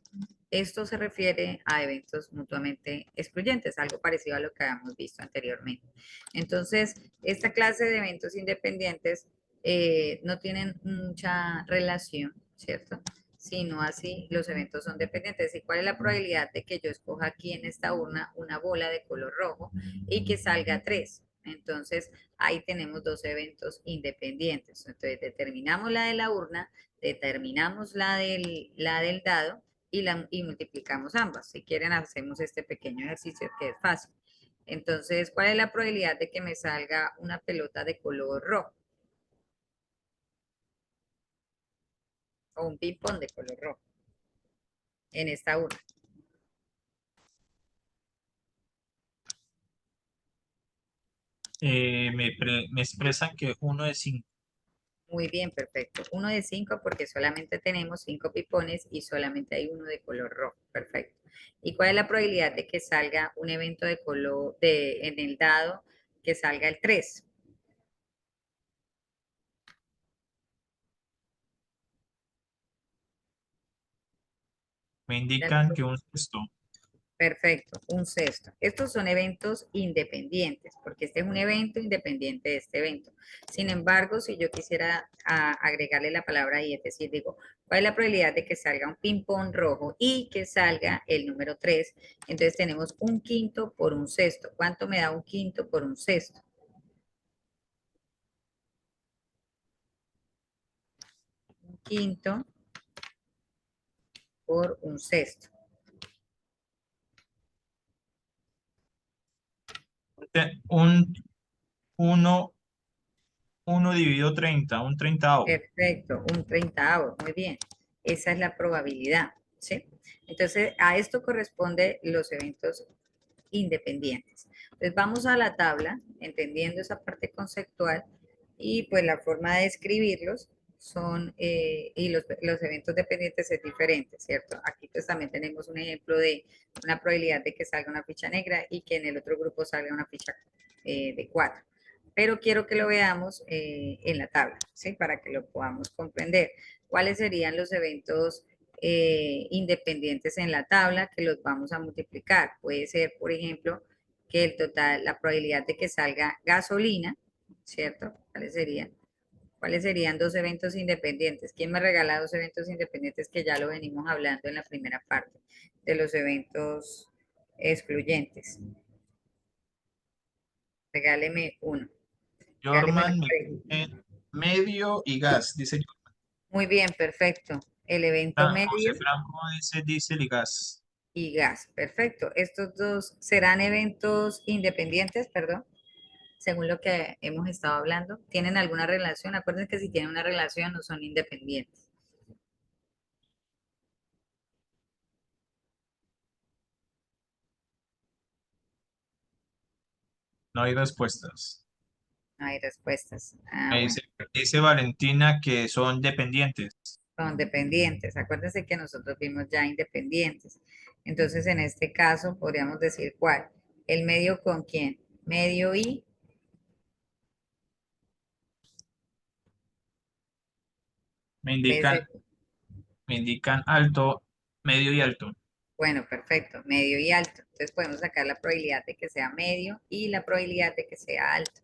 Esto se refiere a eventos mutuamente excluyentes, algo parecido a lo que habíamos visto anteriormente. Entonces, esta clase de eventos independientes no tienen mucha relación, ¿cierto? Sino así los eventos son dependientes. ¿Y cuál es la probabilidad de que yo escoja aquí en esta urna una bola de color rojo y que salga 3? Entonces, ahí tenemos dos eventos independientes. Entonces, determinamos la de la urna, determinamos la del dado y multiplicamos ambas. Si quieren, hacemos este pequeño ejercicio que es fácil. Entonces, ¿cuál es la probabilidad de que me salga una pelota de color rojo o un ping-pong de color rojo en esta urna? Me expresan que uno de 5. Muy bien, perfecto. Uno de 5 porque solamente tenemos 5 pipones y solamente hay uno de color rojo. Perfecto. ¿Y cuál es la probabilidad de que salga un evento de color en el dado que salga el 3? Me indican que un sexto. Perfecto, un sexto. Estos son eventos independientes, porque este es un evento independiente de este evento. Sin embargo, si yo quisiera agregarle la palabra y es decir, digo, ¿cuál es la probabilidad de que salga un ping-pong rojo y que salga el número 3? Entonces tenemos un quinto por un sexto. ¿Cuánto me da un quinto por un sexto? Un quinto por un sexto. Un uno, uno dividido 30, un treintavo. Perfecto, un treintavo, muy bien. Esa es la probabilidad, ¿sí? Entonces, a esto corresponde los eventos independientes. Entonces, vamos a la tabla, entendiendo esa parte conceptual, y pues la forma de escribirlos son, y los eventos dependientes es diferente, ¿cierto? Aquí pues también tenemos un ejemplo de una probabilidad de que salga una ficha negra y que en el otro grupo salga una ficha de 4, pero quiero que lo veamos en la tabla, ¿sí? Para que lo podamos comprender. ¿Cuáles serían los eventos independientes en la tabla que los vamos a multiplicar? Puede ser, por ejemplo, que el total, la probabilidad de que salga gasolina ¿cierto? ¿Cuáles serían? ¿Cuáles serían dos eventos independientes? ¿Quién me regala dos eventos independientes que ya lo venimos hablando en la primera parte de los eventos excluyentes? Regáleme uno. Regáleme Jorman me dice medio y gas, dice muy bien, perfecto. El evento José medio Franco dice diésel y gas. y gas, perfecto. Estos dos serán eventos independientes, perdón, según lo que hemos estado hablando. ¿Tienen alguna relación? Acuérdense que si tienen una relación no son independientes. No hay respuestas. No hay respuestas. Ah, Me bueno, dice Valentina que son dependientes. son dependientes. Acuérdense que nosotros vimos ya independientes. Entonces, en este caso, podríamos decir cuál. ¿El medio con quién? Medio y, Me en vez indican, de me indican alto, medio y alto. bueno, perfecto, medio y alto. Entonces podemos sacar la probabilidad de que sea medio y la probabilidad de que sea alto.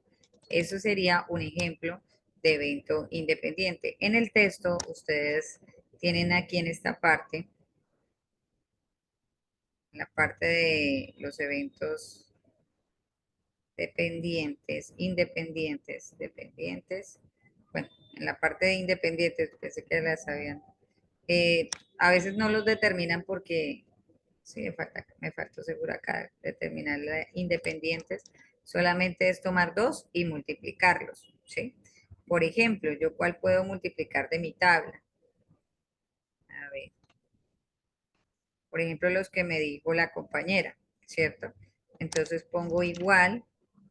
Eso sería un ejemplo de evento independiente. En el texto, ustedes tienen aquí en esta parte, en la parte de los eventos dependientes, independientes, dependientes. Bueno, en la parte de independientes, pensé que la sabían. A veces no los determinan porque sí, me faltó seguro acá determinar independientes. Solamente es tomar dos y multiplicarlos, ¿sí? Por ejemplo, ¿yo cuál puedo multiplicar de mi tabla? A ver, por ejemplo, los que me dijo la compañera, ¿cierto? Entonces pongo igual,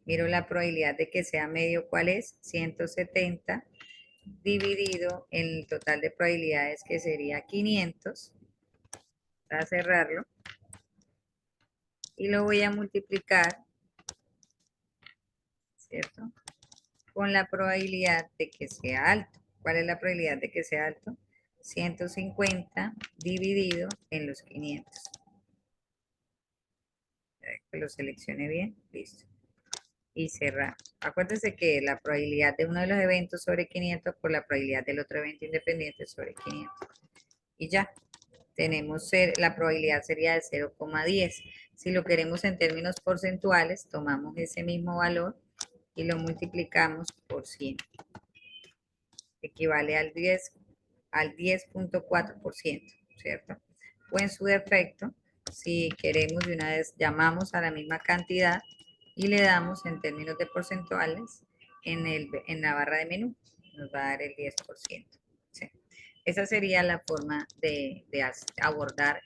miro la probabilidad de que sea medio, ¿cuál es? 170 dividido en el total de probabilidades que sería 500, para cerrarlo, y lo voy a multiplicar, ¿cierto? Con la probabilidad de que sea alto. ¿Cuál es la probabilidad de que sea alto? 150 dividido en los 500. Que lo seleccione bien, listo. Y cerrar. Acuérdense que la probabilidad de uno de los eventos sobre 500 por la probabilidad del otro evento independiente sobre 500. Y ya, tenemos la probabilidad sería de 0,10. Si lo queremos en términos porcentuales, tomamos ese mismo valor y lo multiplicamos por 100. Equivale al 10,4%, ¿cierto? O en su defecto, si queremos de una vez, llamamos a la misma cantidad y le damos en términos de porcentuales en la barra de menú. Nos va a dar el 10%. ¿Sí? Esa sería la forma de abordar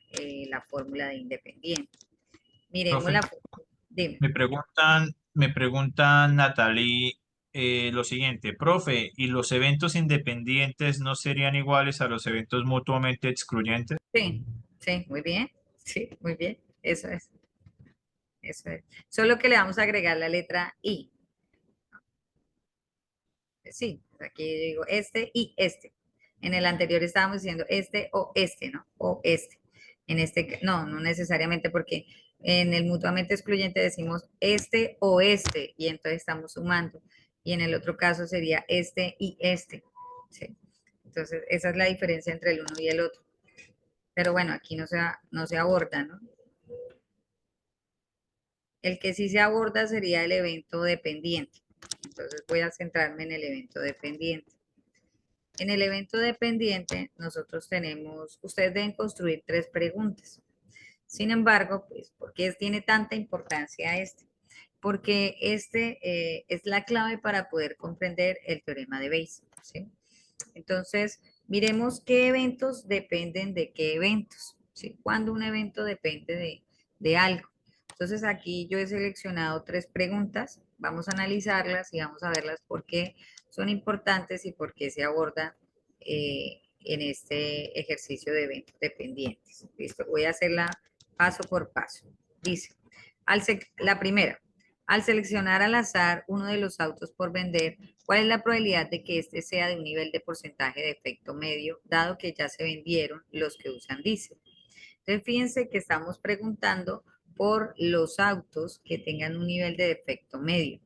la fórmula de independiente. Miremos Profe, la... Dime. me preguntan Natalie lo siguiente, profe, ¿y los eventos independientes no serían iguales a los eventos mutuamente excluyentes? Sí, sí, muy bien. Sí, muy bien. Eso es. Eso es. Solo que le vamos a agregar la letra I. Sí, aquí digo este y este. En el anterior estábamos diciendo este o este, ¿no? O este. En este, no, no necesariamente porque en el mutuamente excluyente decimos este o este y entonces estamos sumando. Y en el otro caso sería este y este. ¿Sí? Entonces, esa es la diferencia entre el uno y el otro. Pero bueno, aquí no se aborda, ¿no? El que sí se aborda sería el evento dependiente. Entonces voy a centrarme en el evento dependiente. En el evento dependiente, nosotros ustedes deben construir tres preguntas. Sin embargo, pues, ¿por qué tiene tanta importancia este? Porque este es la clave para poder comprender el teorema de Bayes, ¿sí? Entonces, miremos qué eventos dependen de qué eventos, ¿sí? Cuando un evento depende de algo. Entonces, aquí yo he seleccionado tres preguntas, vamos a analizarlas y vamos a verlas por qué son importantes y por qué se abordan en este ejercicio de eventos dependientes. Listo, voy a hacerla paso por paso. Dice, la primera, al seleccionar al azar uno de los autos por vender, ¿cuál es la probabilidad de que este sea de un nivel de porcentaje de efecto medio, dado que ya se vendieron los que usan diésel? Entonces, fíjense que estamos preguntando por los autos que tengan un nivel de defecto medio.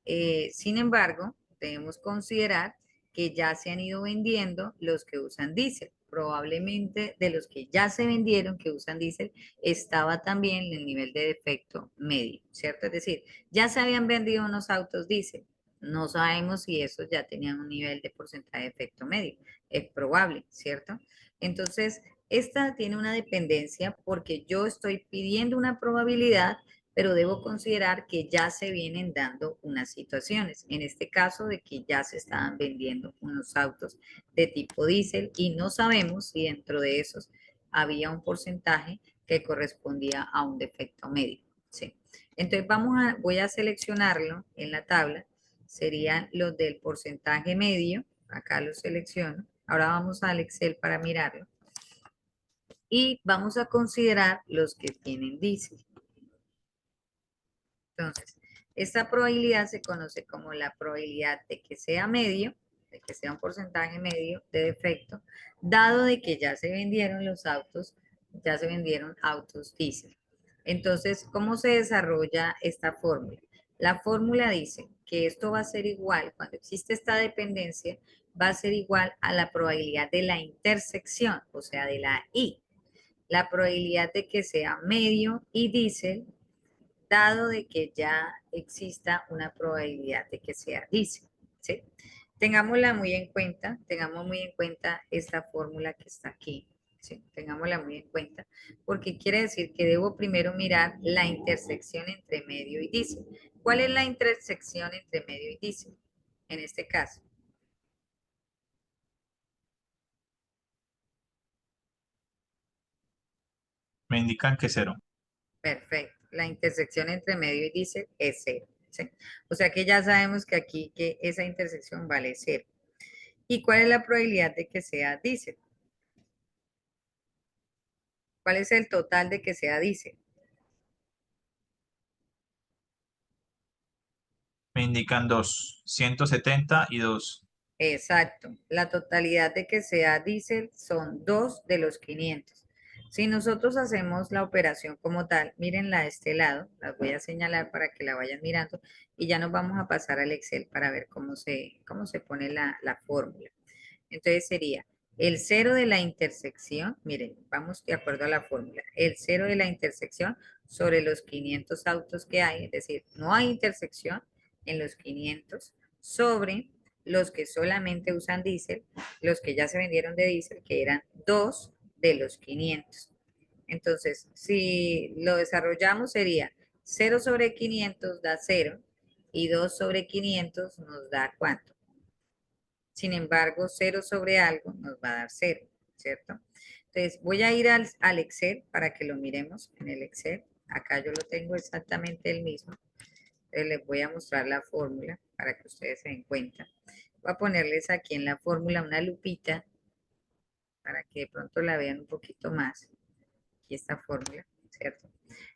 Sin embargo, debemos considerar que ya se han ido vendiendo los que usan diésel. Probablemente de los que ya se vendieron que usan diésel estaba también el nivel de defecto medio, ¿cierto? Es decir, ya se habían vendido unos autos diésel. No sabemos si esos ya tenían un nivel de porcentaje de defecto medio. Es probable, ¿cierto? Entonces, esta tiene una dependencia porque yo estoy pidiendo una probabilidad, pero debo considerar que ya se vienen dando unas situaciones, en este caso de que ya se estaban vendiendo unos autos de tipo diésel y no sabemos si dentro de esos había un porcentaje que correspondía a un defecto médico. ¿Sí? Entonces voy a seleccionarlo en la tabla, serían los del porcentaje medio, acá los selecciono, ahora vamos al Excel para mirarlo y vamos a considerar los que tienen diésel. Entonces, esta probabilidad se conoce como la probabilidad de que sea medio, de que sea un porcentaje medio de defecto, dado de que ya se vendieron los autos, ya se vendieron autos diésel. Entonces, ¿cómo se desarrolla esta fórmula? La fórmula dice que esto va a ser igual, cuando existe esta dependencia, va a ser igual a la probabilidad de la intersección, o sea, de la I. La probabilidad de que sea medio y diésel dado de que ya exista una probabilidad de que sea diésel, ¿sí? Tengámosla muy en cuenta, tengamos muy en cuenta esta fórmula que está aquí, ¿sí? Tengámosla muy en cuenta, porque quiere decir que debo primero mirar la intersección entre medio y diésel. ¿Cuál es la intersección entre medio y diésel? En este caso, Me indican que cero. perfecto. La intersección entre medio y diésel es cero, ¿sí? O sea que ya sabemos que aquí que esa intersección vale cero. ¿Y cuál es la probabilidad de que sea diésel? ¿Cuál es el total de que sea diésel? Me indican dos, 170 y dos. Exacto. La totalidad de que sea diésel son 2 de los 500. Si nosotros hacemos la operación como tal, mírenla de este lado, las voy a señalar para que la vayan mirando y ya nos vamos a pasar al Excel para ver cómo se pone la fórmula. Entonces sería el cero de la intersección, miren, vamos de acuerdo a la fórmula, el cero de la intersección sobre los 500 autos que hay, es decir, no hay intersección en los 500 sobre los que solamente usan diésel, los que ya se vendieron de diésel, que eran 2 de los 500. Entonces, si lo desarrollamos sería 0 sobre 500 da 0 y 2 sobre 500 nos da ¿cuánto? Sin embargo, 0 sobre algo nos va a dar 0, ¿cierto? Entonces, voy a ir al Excel para que lo miremos en el Excel. Acá yo lo tengo exactamente el mismo. Entonces, les voy a mostrar la fórmula para que ustedes se den cuenta. Voy a ponerles aquí en la fórmula una lupita para que de pronto la vean un poquito más. Aquí esta fórmula, ¿cierto?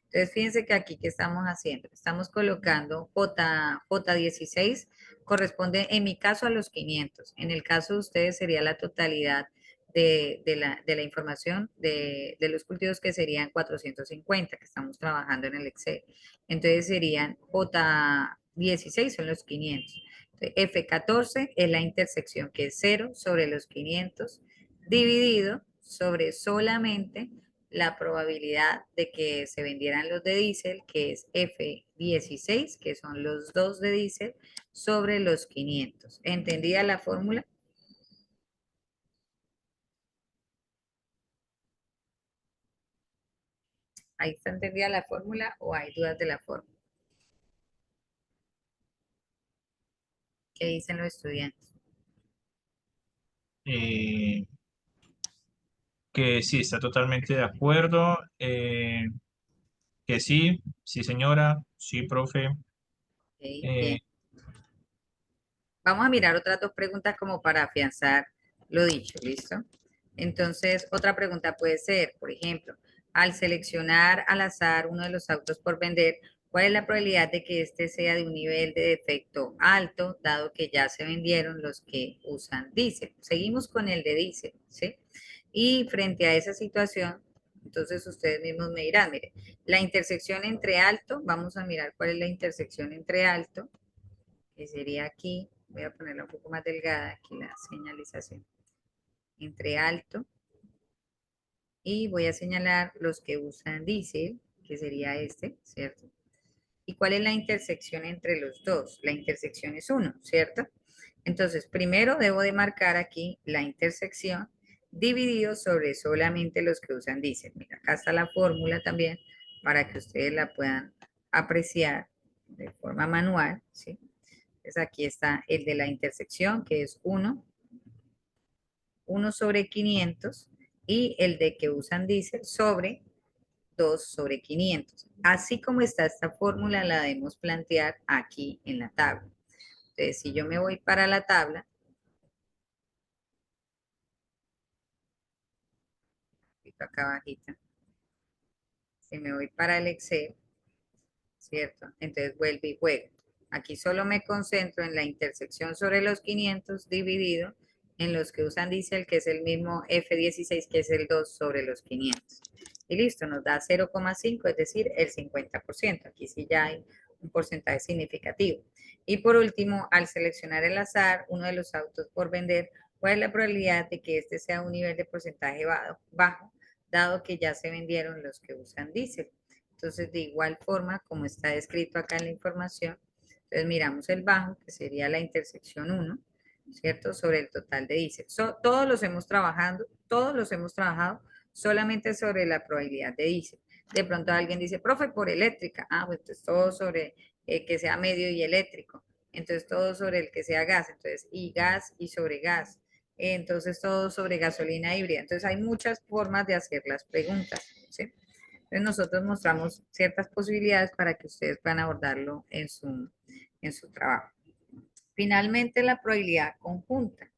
Entonces, fíjense que aquí, ¿qué estamos haciendo? Estamos colocando J16, corresponde en mi caso a los 500. En el caso de ustedes sería la totalidad de la información de los cultivos que serían 450, que estamos trabajando en el Excel. Entonces serían J16 son los 500. Entonces, F14 es la intersección que es 0 sobre los 500 dividido sobre solamente la probabilidad de que se vendieran los de diésel, que es F16, que son los dos de diésel, sobre los 500. ¿Entendida la fórmula? ¿Ahí está entendida la fórmula o hay dudas de la fórmula? ¿Qué dicen los estudiantes? Eh, que sí, está totalmente de acuerdo. Que sí, sí señora, sí profe. Ok, Eh, bien. Vamos a mirar otras dos preguntas como para afianzar lo dicho, ¿listo? Entonces, otra pregunta puede ser, por ejemplo, al seleccionar al azar uno de los autos por vender, ¿cuál es la probabilidad de que este sea de un nivel de defecto alto, dado que ya se vendieron los que usan diésel? Seguimos con el de diésel, ¿sí? Y frente a esa situación, entonces ustedes mismos me dirán, mire, la intersección entre alto, vamos a mirar cuál es la intersección entre alto que sería aquí, voy a ponerla un poco más delgada, aquí la señalización, entre alto, y voy a señalar los que usan diésel, que sería este, ¿cierto? ¿Y cuál es la intersección entre los dos? La intersección es 1, ¿cierto? Entonces, primero debo de marcar aquí la intersección dividido sobre solamente los que usan diésel. Mira, acá está la fórmula también para que ustedes la puedan apreciar de forma manual, ¿sí? Entonces aquí está el de la intersección, que es 1 sobre 500, y el de que usan diésel sobre 2 sobre 500. Así como está esta fórmula, la debemos plantear aquí en la tabla. Entonces, si yo me voy para la tabla, acá abajita, si me voy para el Excel, ¿cierto? Entonces vuelvo y juego. Aquí solo me concentro en la intersección sobre los 500 dividido en los que usan diésel, que es el mismo F16, que es el 2 sobre los 500. Y listo, nos da 0,5, es decir, el 50%. Aquí sí ya hay un porcentaje significativo. Y por último, al seleccionar el azar, uno de los autos por vender, ¿cuál es la probabilidad de que este sea un nivel de porcentaje bajo, dado que ya se vendieron los que usan diésel? Entonces, de igual forma, como está descrito acá en la información, entonces miramos el bajo, que sería la intersección 1, ¿cierto? Sobre el total de diésel. Todos los hemos trabajado solamente sobre la probabilidad de diésel. De pronto alguien dice, profe, por eléctrica. Ah, pues entonces todo sobre que sea medio y eléctrico. Entonces todo sobre el que sea gas. Entonces, y gas y sobre gas. Entonces todo sobre gasolina híbrida. Entonces hay muchas formas de hacer las preguntas, ¿sí? Entonces nosotros mostramos ciertas posibilidades para que ustedes puedan abordarlo en su trabajo. Finalmente, la probabilidad conjunta.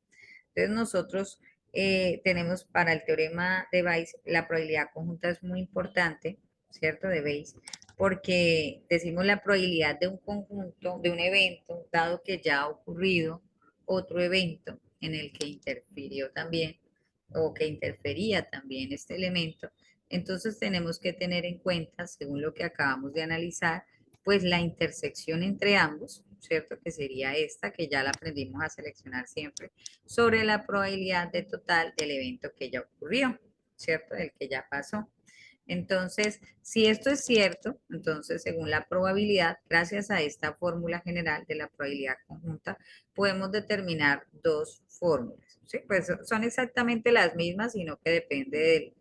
Entonces nosotros tenemos para el teorema de Bayes, la probabilidad conjunta es muy importante, ¿cierto? De Bayes, porque decimos la probabilidad de un conjunto, de un evento, dado que ya ha ocurrido otro evento en el que interfirió también o que interfería también este elemento. Entonces tenemos que tener en cuenta, según lo que acabamos de analizar, pues la intersección entre ambos, ¿cierto? Que sería esta, que ya la aprendimos a seleccionar siempre, sobre la probabilidad de total del evento que ya ocurrió, ¿cierto? Del que ya pasó. Entonces, si esto es cierto, entonces según la probabilidad, gracias a esta fórmula general de la probabilidad conjunta, podemos determinar dos fórmulas. ¿Sí? Pues son exactamente las mismas, sino que depende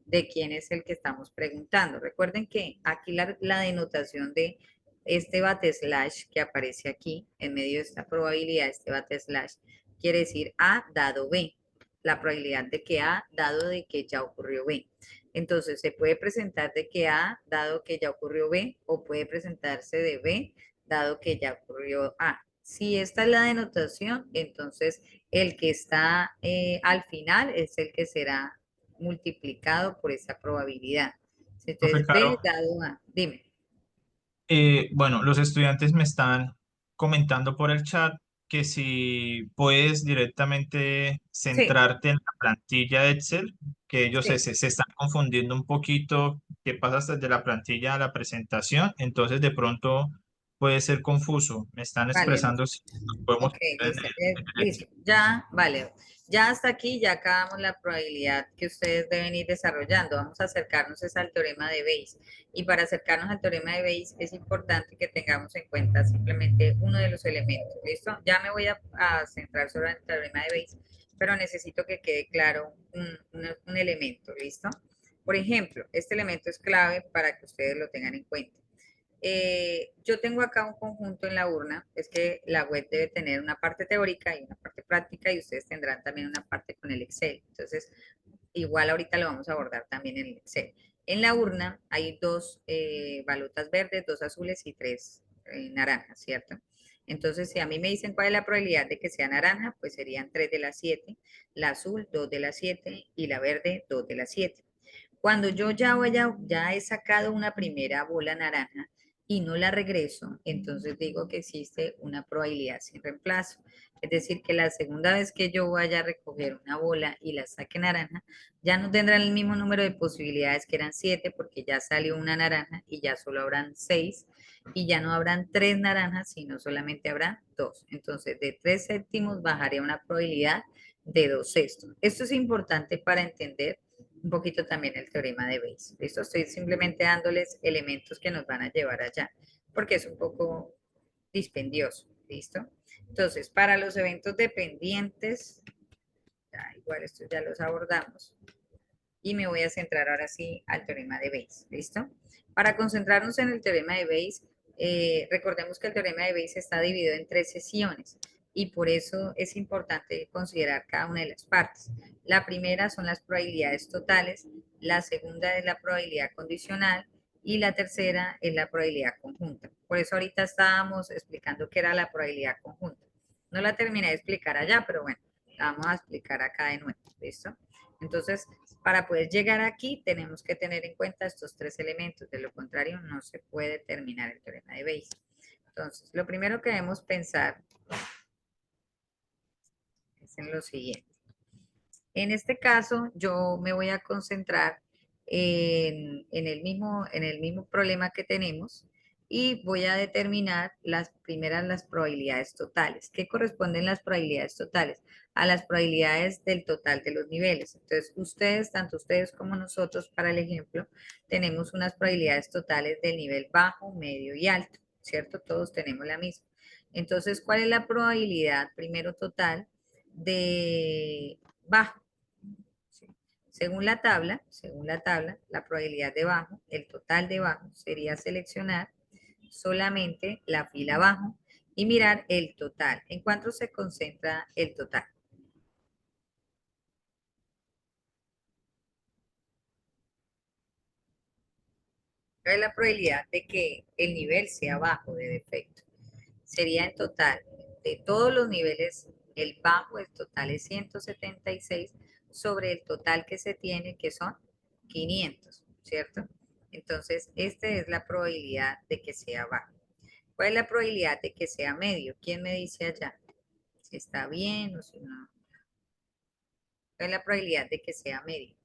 de quién es el que estamos preguntando. Recuerden que aquí la denotación de este slash que aparece aquí en medio de esta probabilidad, este slash, quiere decir A dado B, la probabilidad de que A dado de que ya ocurrió B. Entonces, se puede presentar de que A dado que ya ocurrió B o puede presentarse de B dado que ya ocurrió A. Si esta es la denotación, entonces el que está al final es el que será multiplicado por esa probabilidad. Profe Entonces, B Caro, dado A. Dime. bueno, los estudiantes me están comentando por el chat que si puedes directamente Sí, centrarte en la plantilla de Excel, que ellos sí, se están confundiendo un poquito, que pasas desde la plantilla a la presentación, entonces de pronto puede ser confuso. Me están vale, expresando si nos podemos ok, poner listo. en el Listo. Excel. Ya, vale. Ya hasta aquí ya acabamos la probabilidad que ustedes deben ir desarrollando. Vamos a acercarnos es al teorema de Bayes. Y para acercarnos al teorema de Bayes es importante que tengamos en cuenta simplemente uno de los elementos. ¿Listo? Ya me voy a centrar sobre el teorema de Bayes, pero necesito que quede claro un elemento. ¿Listo? Por ejemplo, este elemento es clave para que ustedes lo tengan en cuenta. Yo tengo acá un conjunto en la urna, es que la web debe tener una parte teórica y una parte práctica y ustedes tendrán también una parte con el Excel. Entonces, igual ahorita lo vamos a abordar también en el Excel. En la urna hay dos balotas verdes, dos azules y tres naranjas, ¿cierto? Entonces, si a mí me dicen cuál es la probabilidad de que sea naranja, pues serían 3 de las 7, la azul 2 de las 7 y la verde 2 de las 7. Cuando yo ya he sacado una primera bola naranja y no la regreso, entonces digo que existe una probabilidad sin reemplazo. Es decir, que la segunda vez que yo vaya a recoger una bola y la saque naranja, ya no tendrán el mismo número de posibilidades que eran 7 porque ya salió una naranja y ya solo habrán 6. y ya no habrán 3 naranjas, sino solamente habrá 2. Entonces, de 3 séptimos bajaría una probabilidad de 2 sextos. Esto es importante para entender un poquito también el teorema de Bayes. ¿Listo? Estoy simplemente dándoles elementos que nos van a llevar allá, porque es un poco dispendioso. ¿Listo? Entonces, para los eventos dependientes, ya, igual estos ya los abordamos, y me voy a centrar ahora sí al teorema de Bayes. ¿Listo? Para concentrarnos en el teorema de Bayes, recordemos que el teorema de Bayes está dividido en 3 sesiones y por eso es importante considerar cada una de las partes. La primera son las probabilidades totales, la segunda es la probabilidad condicional y la tercera es la probabilidad conjunta. Por eso ahorita estábamos explicando qué era la probabilidad conjunta. No la terminé de explicar allá, pero bueno, la vamos a explicar acá de nuevo. ¿Listo? Entonces, para poder llegar aquí, tenemos que tener en cuenta estos 3 elementos. De lo contrario, no se puede terminar el teorema de Bayes. Entonces, lo primero que debemos pensar es en lo siguiente. En este caso, yo me voy a concentrar en el mismo problema que tenemos y voy a determinar las probabilidades totales. ¿Qué corresponden las probabilidades totales? A las probabilidades del total de los niveles. Entonces, ustedes, tanto ustedes como nosotros, para el ejemplo, tenemos unas probabilidades totales del nivel bajo, medio y alto, ¿cierto? Todos tenemos la misma. Entonces, ¿cuál es la probabilidad primero total de bajo? ¿Sí? Según la tabla, la probabilidad de bajo, el total de bajo sería seleccionar solamente la fila abajo y mirar el total. ¿En cuánto se concentra el total? ¿Cuál es la probabilidad de que el nivel sea bajo de defecto? Sería en total de todos los niveles, el bajo, el total es 176 sobre el total que se tiene, que son 500, ¿cierto? Entonces, esta es la probabilidad de que sea bajo. ¿Cuál es la probabilidad de que sea medio? ¿Quién me dice allá? Si está bien o si no. ¿Cuál es la probabilidad de que sea medio?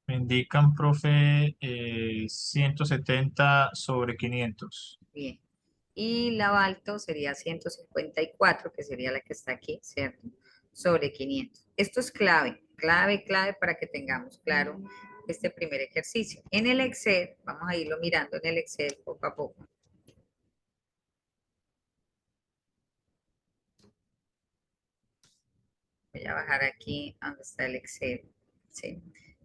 Me indican, profe, 170 sobre 500. Bien. Y la alto sería 154, que sería la que está aquí, ¿cierto? Sobre 500. Esto es clave, clave, clave para que tengamos claro este primer ejercicio. En el Excel, vamos a irlo mirando en el Excel poco a poco. Voy a bajar aquí donde está el Excel. ¿Sí?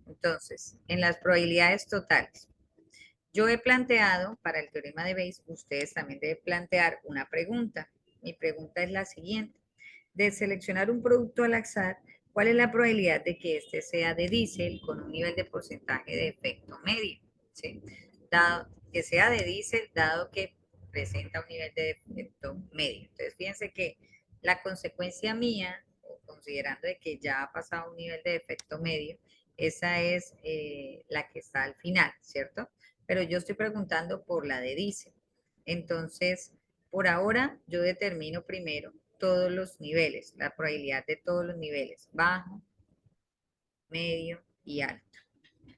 Entonces, en las probabilidades totales, yo he planteado para el teorema de Bayes, ustedes también deben plantear una pregunta. Mi pregunta es la siguiente. De seleccionar un producto al azar, ¿cuál es la probabilidad de que este sea de diésel con un nivel de porcentaje de efecto medio? ¿Sí? Dado que sea de diésel, dado que presenta un nivel de efecto medio. Entonces, fíjense que la consecuencia mía, considerando de que ya ha pasado un nivel de efecto medio, esa es la que está al final, ¿cierto? Pero yo estoy preguntando por la de diésel. Entonces, por ahora, yo determino primero todos los niveles, la probabilidad de todos los niveles, bajo, medio y alto.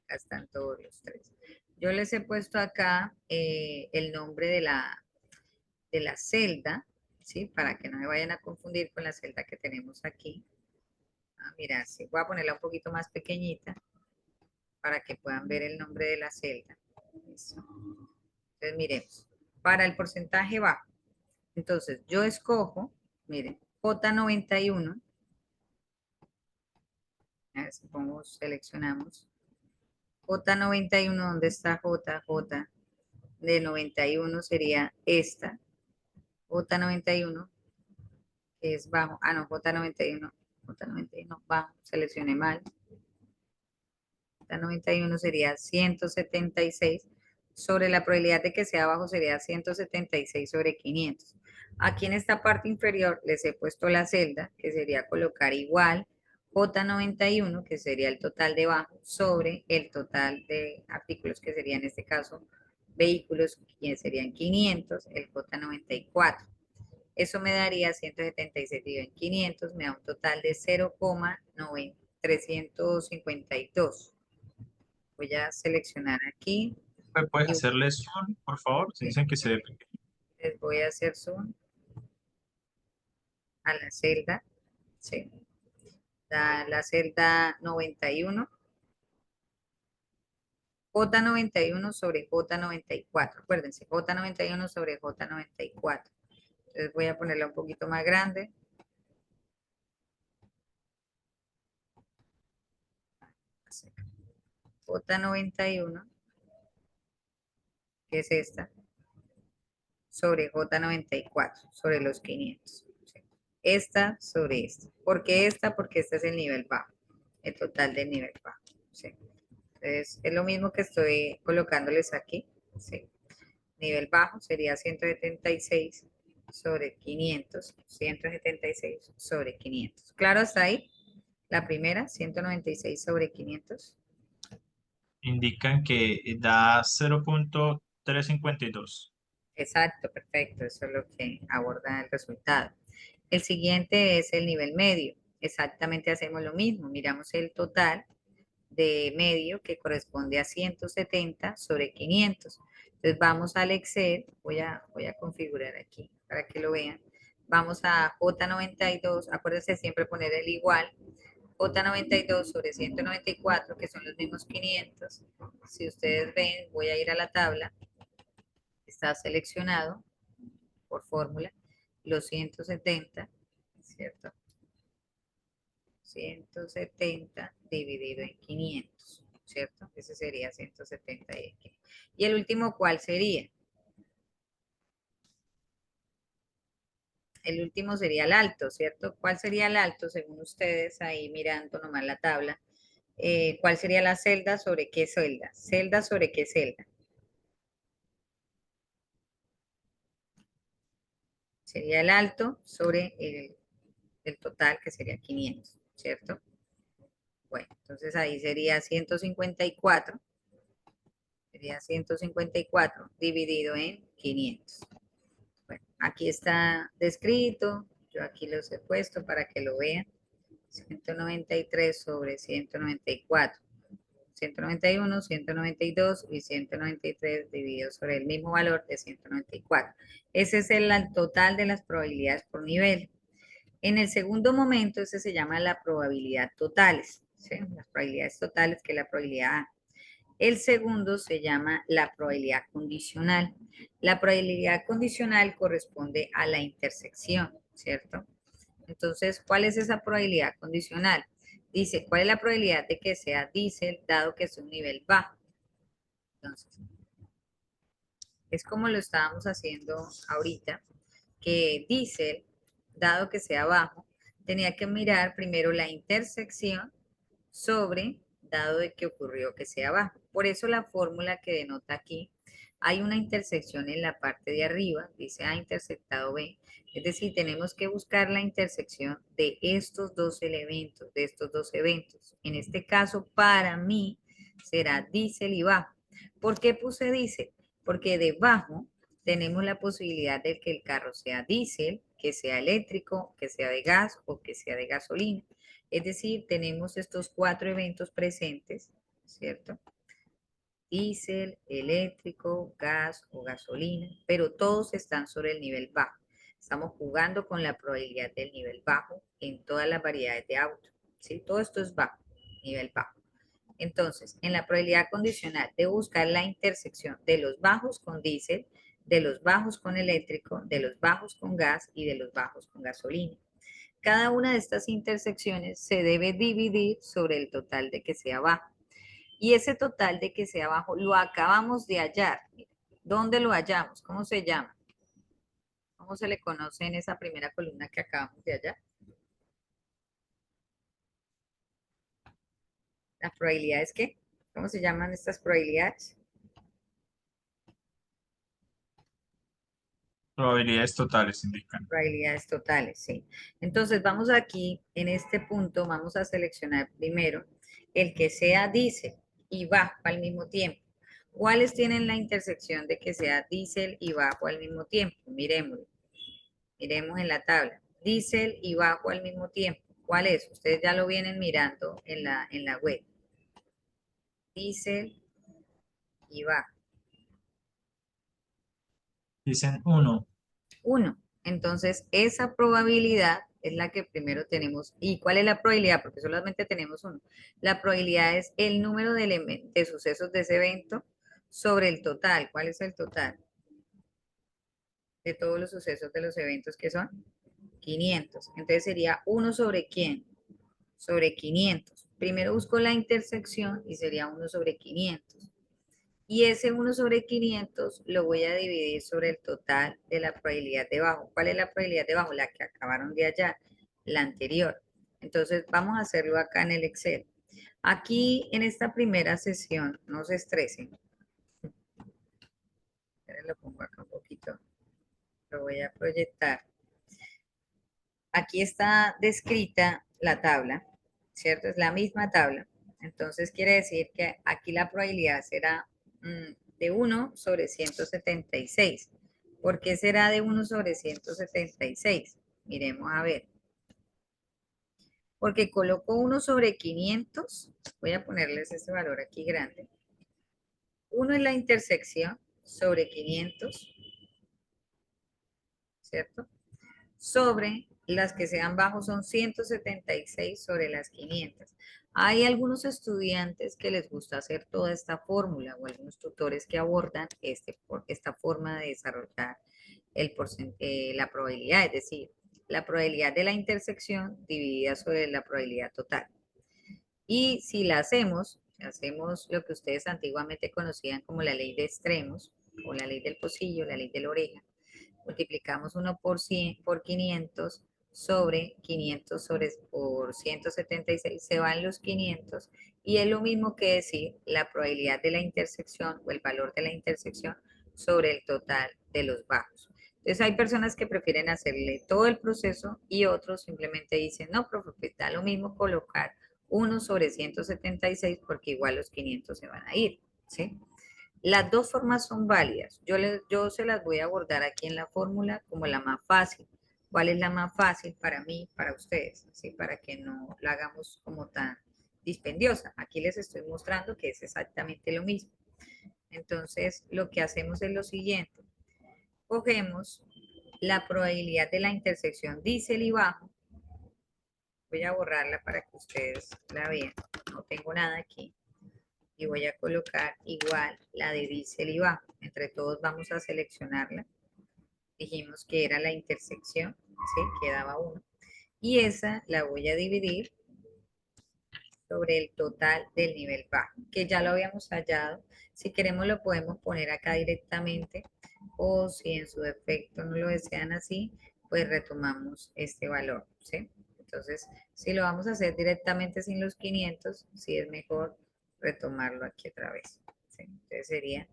Acá están todos los 3. Yo les he puesto acá el nombre de la celda, ¿sí? Para que no me vayan a confundir con la celda que tenemos aquí. Ah, mira, sí, voy a ponerla un poquito más pequeñita para que puedan ver el nombre de la celda. Eso. Entonces, miremos. Para el porcentaje bajo, entonces yo escojo, miren, J91. A ver si pongo, seleccionamos. J91, ¿dónde está J? J de 91 sería esta. J91, que es bajo. Ah, no, J91. J91, bajo. Seleccioné mal. J91 sería 176 sobre la probabilidad de que sea bajo sería 176 sobre 500. Aquí en esta parte inferior les he puesto la celda, que sería colocar igual J91, que sería el total de bajo, sobre el total de artículos, que sería en este caso vehículos, que serían 500, el J94. Eso me daría 176 dividido en 500, me da un total de 0,352. Voy a seleccionar aquí ¿Puedes y hacerle zoom, por favor? Se dicen que se ve pequeño. les voy a hacer zoom a la celda, ¿sí? La celda 91, J91 sobre J94. Acuérdense, J91 sobre J94. Entonces voy a ponerla un poquito más grande. J91, que es esta, sobre J94, sobre los 500. ¿Sí? Esta sobre esta. ¿Por qué esta? Porque este es el nivel bajo, el total del nivel bajo. ¿Sí? Entonces, es lo mismo que estoy colocándoles aquí. ¿Sí? Nivel bajo sería 176 sobre 500. 176 sobre 500. ¿Claro hasta ahí? La primera, 196 sobre 500. Indican que da 0.352. Exacto, perfecto. Eso es lo que aborda el resultado. El siguiente es el nivel medio. Exactamente hacemos lo mismo. Miramos el total de medio que corresponde a 170 sobre 500. Entonces vamos al Excel. Voy a configurar aquí para que lo vean. Vamos a J92. Acuérdense siempre poner el igual. J92 sobre 194, que son los mismos 500. Si ustedes ven, voy a ir a la tabla. Está seleccionado por fórmula los 170, ¿cierto? 170 dividido en 500, ¿cierto? Ese sería 170 y 500. ¿Y el último cuál sería? El último sería el alto, ¿cierto? ¿Cuál sería el alto según ustedes ahí mirando nomás la tabla? ¿Cuál sería la celda sobre qué celda? ¿Celda sobre qué celda? Sería el alto sobre el total que sería 500, ¿cierto? Bueno, entonces ahí sería 154. Sería 154 dividido en 500. Bueno, aquí está descrito. Yo aquí los he puesto para que lo vean. 193 sobre 194. 191, 192 y 193 dividido sobre el mismo valor de 194. Ese es el total de las probabilidades por nivel. En el segundo momento, ese se llama la probabilidad totales. ¿Sí? Las probabilidades totales, que es la probabilidad A. El segundo se llama la probabilidad condicional. La probabilidad condicional corresponde a la intersección, ¿cierto? Entonces, ¿cuál es esa probabilidad condicional? Dice, ¿cuál es la probabilidad de que sea diésel dado que es un nivel bajo? Entonces, es como lo estábamos haciendo ahorita, que diésel, dado que sea bajo, tenía que mirar primero la intersección sobre, dado de que ocurrió que sea bajo. Por eso la fórmula que denota aquí, hay una intersección en la parte de arriba, dice A intersectado B, es decir, tenemos que buscar la intersección de estos dos elementos, de estos dos eventos. En este caso, para mí, será diésel y bajo. ¿Por qué puse diésel? Porque debajo tenemos la posibilidad de que el carro sea diésel, que sea eléctrico, que sea de gas o que sea de gasolina. Es decir, tenemos estos cuatro eventos presentes, ¿cierto? Diésel, eléctrico, gas o gasolina, pero todos están sobre el nivel bajo. Estamos jugando con la probabilidad del nivel bajo en todas las variedades de auto, ¿sí? Todo esto es bajo, nivel bajo. Entonces, en la probabilidad condicional de buscar la intersección de los bajos con diésel, de los bajos con eléctrico, de los bajos con gas y de los bajos con gasolina. Cada una de estas intersecciones se debe dividir sobre el total de que sea bajo. Y ese total de que sea bajo lo acabamos de hallar. ¿Dónde lo hallamos? ¿Cómo se llama? ¿Cómo se le conoce en esa primera columna que acabamos de hallar? ¿Las probabilidades qué? ¿Cómo se llaman estas probabilidades? Probabilidades totales indican. Probabilidades totales, sí. Entonces vamos aquí, en este punto, vamos a seleccionar primero el que sea diésel y bajo al mismo tiempo. ¿Cuáles tienen la intersección de que sea diésel y bajo al mismo tiempo? Miremos, miremos en la tabla. Diésel y bajo al mismo tiempo. ¿Cuál es? Ustedes ya lo vienen mirando en la web. diésel y bajo. Dicen uno. Uno. Entonces, esa probabilidad es la que primero tenemos. ¿Y cuál es la probabilidad? Porque solamente tenemos uno. La probabilidad es el número de sucesos de ese evento sobre el total. ¿Cuál es el total de todos los sucesos de los eventos que son? 500. Entonces sería uno sobre quién? Sobre 500. Primero busco la intersección y sería uno sobre 500. Y ese uno sobre 500 lo voy a dividir sobre el total de la probabilidad de bajo. ¿Cuál es la probabilidad de bajo? La que acabaron de hallar, la anterior. Entonces vamos a hacerlo acá en el Excel. Aquí en esta primera sesión, no se estresen. Lo pongo acá un poquito, lo voy a proyectar. Aquí está descrita la tabla, ¿cierto? Es la misma tabla. Entonces quiere decir que aquí la probabilidad será de 1 sobre 176. ¿Por qué será de 1 sobre 176? Miremos a ver. Porque coloco 1 sobre 500. Voy a ponerles ese valor aquí grande. 1 es la intersección sobre 500, ¿cierto? Sobre las que sean bajos son 176 sobre las 500. Hay algunos estudiantes que les gusta hacer toda esta fórmula o algunos tutores que abordan esta forma de desarrollar la probabilidad, es decir, la probabilidad de la intersección dividida sobre la probabilidad total. Y si la hacemos lo que ustedes antiguamente conocían como la ley de extremos o la ley del pocillo, la ley de la oreja, multiplicamos 1 por 100, por 500 sobre 500 por 176, se van los 500 y es lo mismo que decir la probabilidad de la intersección o el valor de la intersección sobre el total de los bajos. Entonces hay personas que prefieren hacerle todo el proceso y otros simplemente dicen, no, profe, pues da lo mismo colocar 1 sobre 176 porque igual los 500 se van a ir, ¿sí? Las dos formas son válidas. Yo se las voy a abordar aquí en la fórmula como la más fácil. ¿Cuál es la más fácil para mí, para ustedes? ¿Sí? Para que no la hagamos como tan dispendiosa. Aquí les estoy mostrando que es exactamente lo mismo. Entonces, lo que hacemos es lo siguiente. Cogemos la probabilidad de la intersección diésel y bajo. Voy a borrarla para que ustedes la vean. No tengo nada aquí y voy a colocar igual la de diésel y bajo. Entre todos vamos a seleccionarla. Dijimos que era la intersección, ¿sí? Quedaba uno. Y esa la voy a dividir sobre el total del nivel bajo, que ya lo habíamos hallado. Si queremos lo podemos poner acá directamente o si en su defecto no lo desean así, pues retomamos este valor, ¿sí? Entonces, si lo vamos a hacer directamente sin los 500, sí es mejor retomarlo aquí otra vez, ¿sí? Entonces sería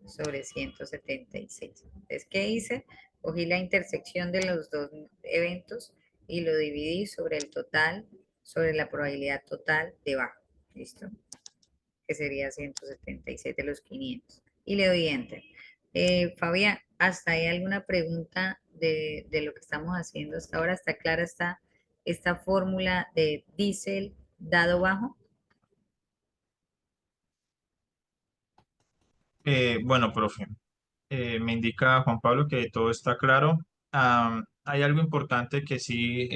sobre 176. Entonces, ¿qué hice? Cogí la intersección de los dos eventos y lo dividí sobre el total, sobre la probabilidad total de bajo. ¿Listo? Que sería 176 de los 500. Y le doy enter. Fabián, ¿hasta hay alguna pregunta de lo que estamos haciendo hasta ahora? ¿Está clara esta fórmula de diésel dado bajo? Bueno, profe, me indica Juan Pablo que todo está claro. Hay algo importante que sí,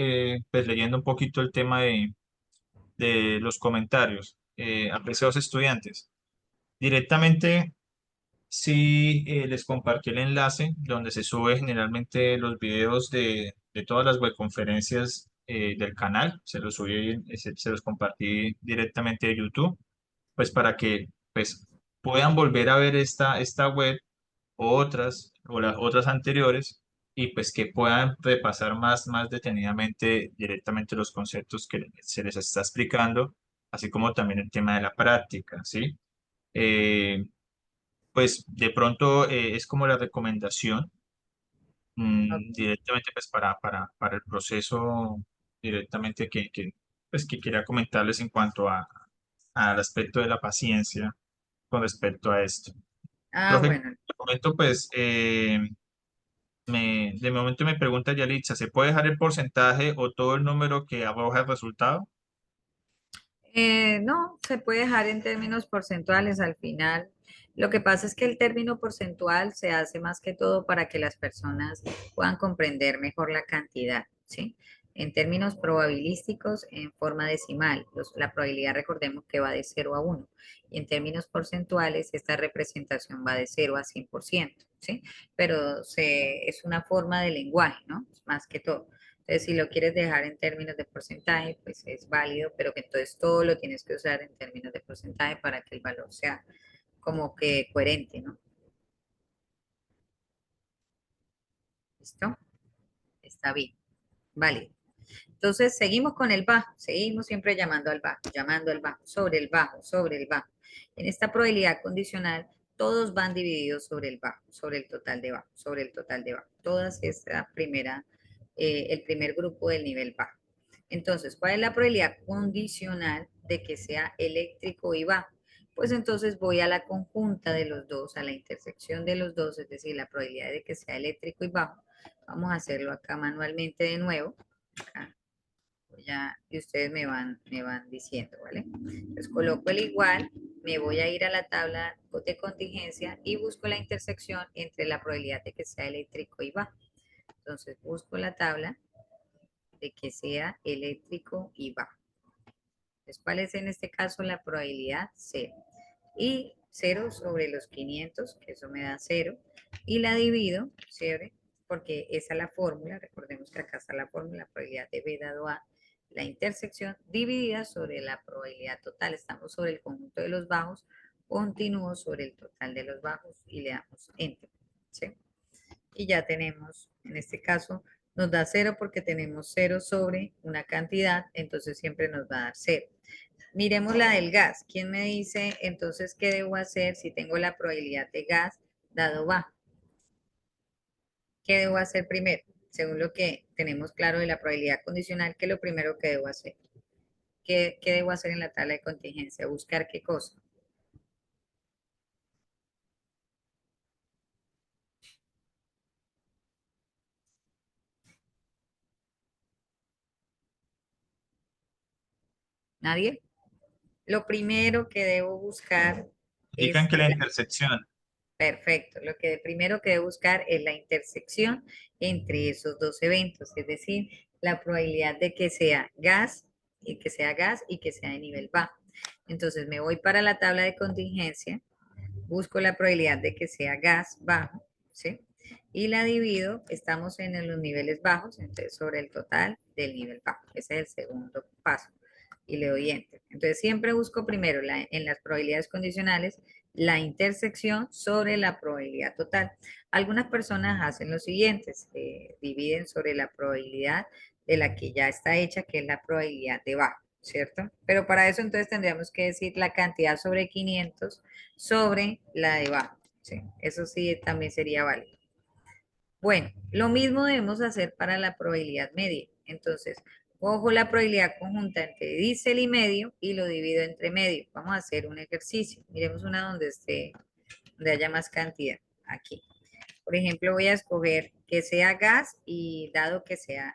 pues leyendo un poquito el tema de los comentarios, apreciados estudiantes, directamente sí les compartí el enlace donde se sube generalmente los videos de todas las webconferencias del canal, se los subí, se los compartí directamente de YouTube, pues para que pues puedan volver a ver esta web o otras, o las otras anteriores, y pues que puedan repasar más detenidamente directamente los conceptos que se les está explicando, así como también el tema de la práctica, ¿sí? Eh, pues de pronto es como la recomendación directamente pues para el proceso directamente pues, que quería comentarles en cuanto al aspecto de la paciencia con respecto a esto. Ah, Profe, de bueno, momento, pues, de momento me pregunta Yalitza, ¿se puede dejar el porcentaje o todo el número que arroja el resultado? No, se puede dejar en términos porcentuales al final. Lo que pasa es que el término porcentual se hace más que todo para que las personas puedan comprender mejor la cantidad, ¿sí? En términos probabilísticos, en forma decimal, la probabilidad, recordemos que va de 0 a 1. Y en términos porcentuales, esta representación va de 0 a 100%, ¿sí? Pero es una forma de lenguaje, ¿no? Más que todo. Entonces, si lo quieres dejar en términos de porcentaje, pues es válido, pero que entonces todo lo tienes que usar en términos de porcentaje para que el valor sea como que coherente, ¿no? ¿Listo? Está bien, válido. Entonces, seguimos con el bajo, seguimos siempre llamando al bajo, sobre el bajo, sobre el bajo. En esta probabilidad condicional, todos van divididos sobre el bajo, sobre el total de bajo, sobre el total de bajo. Todas esta primera, el primer grupo del nivel bajo. Entonces, ¿cuál es la probabilidad condicional de que sea eléctrico y bajo? Pues entonces voy a la conjunta de los dos, a la intersección de los dos, es decir, la probabilidad de que sea eléctrico y bajo. Vamos a hacerlo acá manualmente de nuevo. Acá ya, y ustedes me van diciendo, ¿vale? Entonces coloco el igual, me voy a ir a la tabla de contingencia y busco la intersección entre la probabilidad de que sea eléctrico y bajo. Entonces busco la tabla de que sea eléctrico y bajo. Entonces, ¿cuál es en este caso la probabilidad? 0. Y 0 sobre los 500, que eso me da 0. Y la divido, ¿cierto? Porque esa es la fórmula. Recordemos que acá está la fórmula, probabilidad de B dado A, la intersección dividida sobre la probabilidad total. Estamos sobre el conjunto de los bajos, continúo sobre el total de los bajos y le damos Enter. ¿Sí? Y ya tenemos, en este caso, nos da 0 porque tenemos 0 sobre una cantidad, entonces siempre nos va a dar 0. Miremos la del gas. ¿Quién me dice entonces qué debo hacer si tengo la probabilidad de gas dado bajo? ¿Qué debo hacer primero? Según lo que tenemos claro de la probabilidad condicional, ¿qué es lo primero que debo hacer? ¿Qué debo hacer en la tabla de contingencia? ¿Buscar qué cosa? ¿Nadie? Lo primero que debo buscar Indican es que la intersección. perfecto. Lo que primero que debo buscar es la intersección entre esos dos eventos, es decir, la probabilidad de que sea gas y que sea de nivel bajo. Entonces me voy para la tabla de contingencia, busco la probabilidad de que sea gas bajo, ¿sí? Y la divido, estamos en los niveles bajos, entonces sobre el total del nivel bajo. Ese es el segundo paso. Y le doy enter. Entonces siempre busco primero en las probabilidades condicionales la intersección sobre la probabilidad total. Algunas personas hacen lo siguiente, dividen sobre la probabilidad de la que ya está hecha, que es la probabilidad de bajo, ¿cierto? Pero para eso entonces tendríamos que decir la cantidad sobre 500 sobre la de bajo, ¿sí? Eso sí también sería válido. Bueno, lo mismo debemos hacer para la probabilidad media. Entonces, cojo la probabilidad conjunta entre diésel y medio y lo divido entre medio. Vamos a hacer un ejercicio. Miremos una donde esté, donde haya más cantidad. Aquí. Por ejemplo, voy a escoger que sea gas y dado que se haya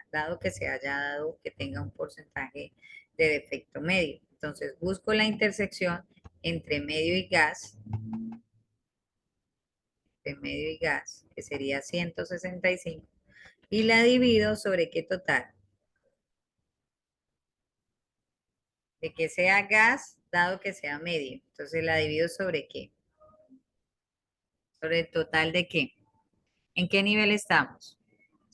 dado que tenga un porcentaje de defecto medio. Entonces, busco la intersección entre medio y gas, que sería 165, y la divido sobre qué total, de que sea gas, dado que sea medio. Entonces la divido sobre qué, sobre el total de qué, ¿en qué nivel estamos?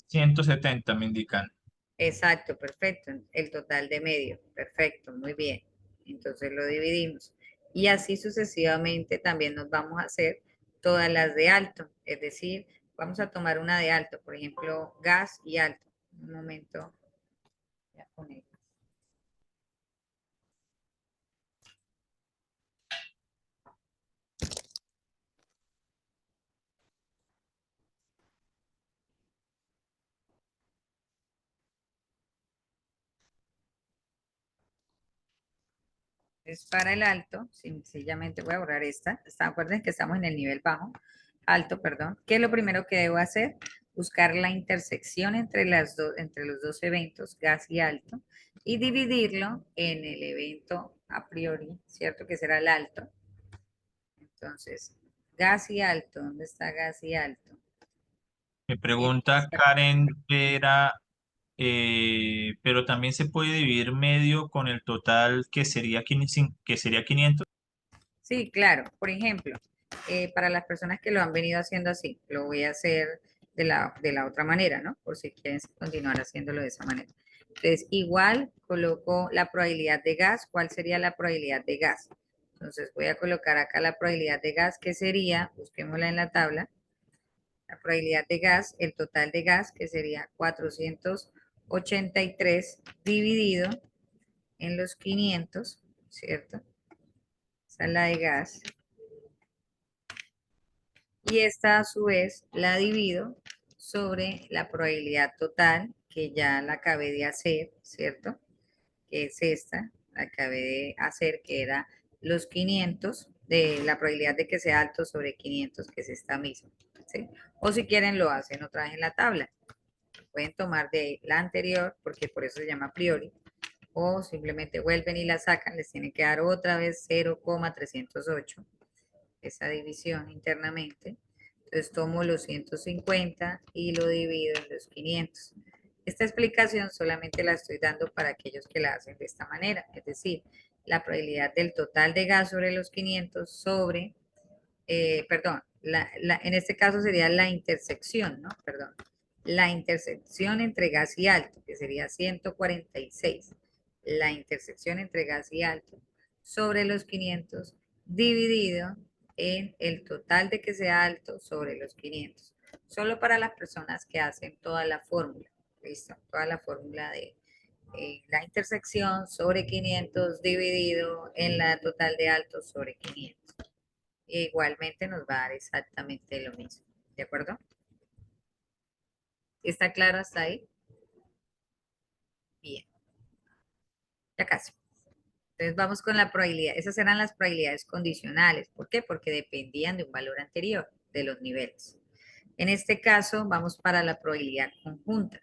170 me indican. Exacto, perfecto, el total de medio, perfecto, muy bien. Entonces lo dividimos. Y así sucesivamente también nos vamos a hacer todas las de alto, es decir, vamos a tomar una de alto, por ejemplo, gas y alto. Un momento, voy a poner. Es para el alto, sencillamente voy a borrar esta. Acuérdense que estamos en el nivel bajo, alto, perdón. ¿Qué es lo primero que debo hacer? Buscar la intersección entre los dos eventos, gas y alto, y dividirlo en el evento a priori, ¿cierto? Que será el alto. Entonces, gas y alto, ¿dónde está gas y alto? Me En pregunta esta- Karen Vera, pero también se puede dividir medio con el total que sería 500. Sí, claro. Por ejemplo, para las personas que lo han venido haciendo así, lo voy a hacer de la otra manera, ¿no? Por si quieren continuar haciéndolo de esa manera. Entonces, igual coloco la probabilidad de gas. ¿Cuál sería la probabilidad de gas? Entonces, voy a colocar acá la probabilidad de gas, que sería, busquémosla en la tabla, la probabilidad de gas, el total de gas, que sería 483 dividido en los 500, ¿cierto? Esa es la de gas. Y esta a su vez la divido sobre la probabilidad total, que ya la acabé de hacer, ¿cierto? Que es esta, la acabé de hacer, que era los 500, de la probabilidad de que sea alto sobre 500, que es esta misma, ¿sí? O si quieren lo hacen otra vez en la tabla. Pueden tomar de la anterior, porque por eso se llama a priori, o simplemente vuelven y la sacan, les tiene que dar otra vez 0,308, esa división internamente. Entonces tomo los 150 y lo divido en los 500. Esta explicación solamente la estoy dando para aquellos que la hacen de esta manera, es decir, la probabilidad del total de gas sobre los 500 sobre, perdón, en este caso sería la intersección, ¿no? Perdón, la intersección entre gas y alto, que sería 146. La intersección entre gas y alto sobre los 500 dividido en el total de que sea alto sobre los 500. Solo para las personas que hacen toda la fórmula. ¿Listo? Toda la fórmula de la intersección sobre 500 dividido en la total de alto sobre 500. E igualmente nos va a dar exactamente lo mismo. ¿De acuerdo? ¿Está claro hasta ahí? Bien, ya casi. Entonces vamos con la probabilidad. Esas eran las probabilidades condicionales. ¿Por qué? Porque dependían de un valor anterior, de los niveles. En este caso vamos para la probabilidad conjunta.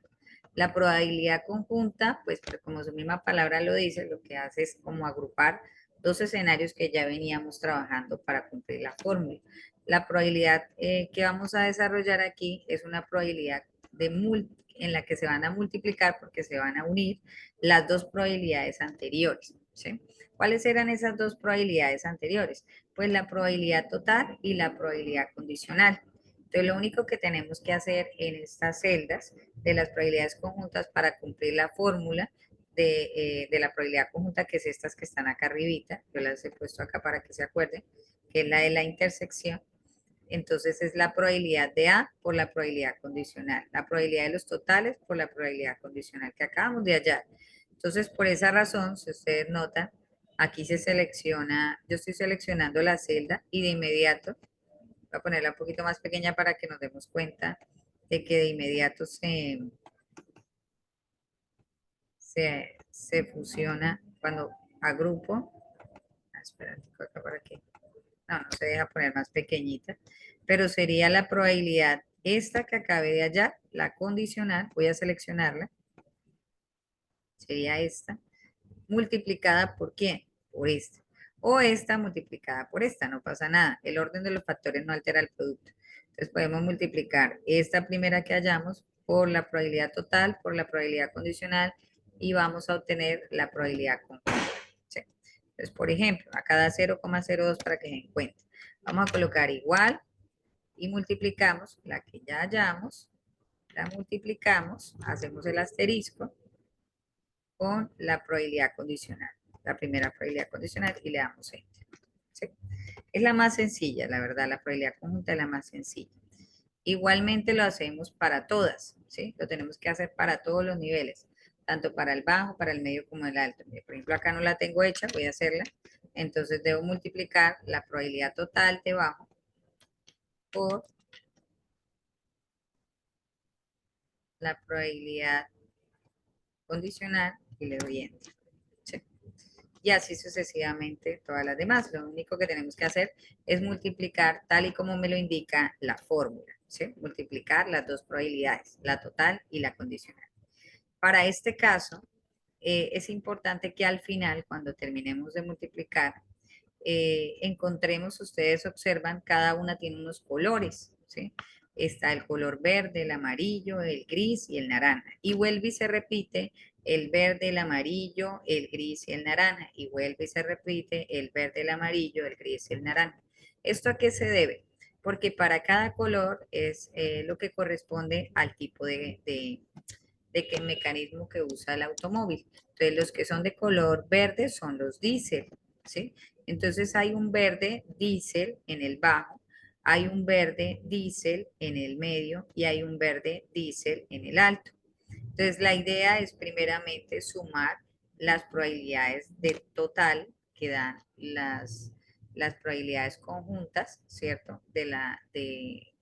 La probabilidad conjunta, pues como su misma palabra lo dice, lo que hace es como agrupar dos escenarios que ya veníamos trabajando para cumplir la fórmula. La probabilidad que vamos a desarrollar aquí es una probabilidad en la que se van a multiplicar porque se van a unir las dos probabilidades anteriores. ¿Sí? ¿Cuáles eran esas dos probabilidades anteriores? Pues la probabilidad total y la probabilidad condicional. Entonces, lo único que tenemos que hacer en estas celdas de las probabilidades conjuntas para cumplir la fórmula de la probabilidad conjunta, que es estas que están acá arribita, yo las he puesto acá para que se acuerden, que es la de la intersección. Entonces es la probabilidad de A por la probabilidad condicional, la probabilidad de los totales por la probabilidad condicional que acabamos de hallar. Entonces, por esa razón, si ustedes notan, aquí se selecciona, yo estoy seleccionando la celda y de inmediato voy a ponerla un poquito más pequeña para que nos demos cuenta de que de inmediato se fusiona cuando agrupo. Espera, acá para aquí. No, no se deja poner más pequeñita, pero sería la probabilidad esta que acabé de hallar, la condicional, voy a seleccionarla, sería esta, multiplicada por quién, por esta, o esta multiplicada por esta, no pasa nada, el orden de los factores no altera el producto. Entonces podemos multiplicar esta primera que hallamos por la probabilidad total, por la probabilidad condicional, y vamos a obtener la probabilidad conjunta. ¿Sí? Entonces, por ejemplo, acá da 0,02 para que se encuentre. Vamos a colocar igual y multiplicamos la que ya hallamos, la multiplicamos, hacemos el asterisco con la probabilidad condicional, la primera probabilidad condicional y le damos Enter. ¿Sí? Es la más sencilla, la verdad, la probabilidad conjunta es la más sencilla. Igualmente lo hacemos para todas, ¿sí? Lo tenemos que hacer para todos los niveles, tanto para el bajo, para el medio como el alto. Por ejemplo, acá no la tengo hecha, voy a hacerla. Entonces debo multiplicar la probabilidad total de bajo por la probabilidad condicional y le doy Enter. ¿Sí? Y así sucesivamente todas las demás. Lo único que tenemos que hacer es multiplicar tal y como me lo indica la fórmula, ¿sí? Multiplicar las dos probabilidades, la total y la condicional. Para este caso, es importante que al final, cuando terminemos de multiplicar, encontremos, ustedes observan, cada una tiene unos colores, ¿sí? Está el color verde, el amarillo, el gris y el naranja. Y vuelve y se repite el verde, el amarillo, el gris y el naranja. Y vuelve y se repite el verde, el amarillo, el gris y el naranja. ¿Esto a qué se debe? Porque para cada color es lo que corresponde al tipo de qué mecanismo que usa el automóvil. Entonces, los que son de color verde son los diésel, ¿sí? Entonces, hay un verde diésel en el bajo, hay un verde diésel en el medio y hay un verde diésel en el alto. Entonces, la idea es primeramente sumar las probabilidades de total que dan las probabilidades conjuntas, ¿cierto? De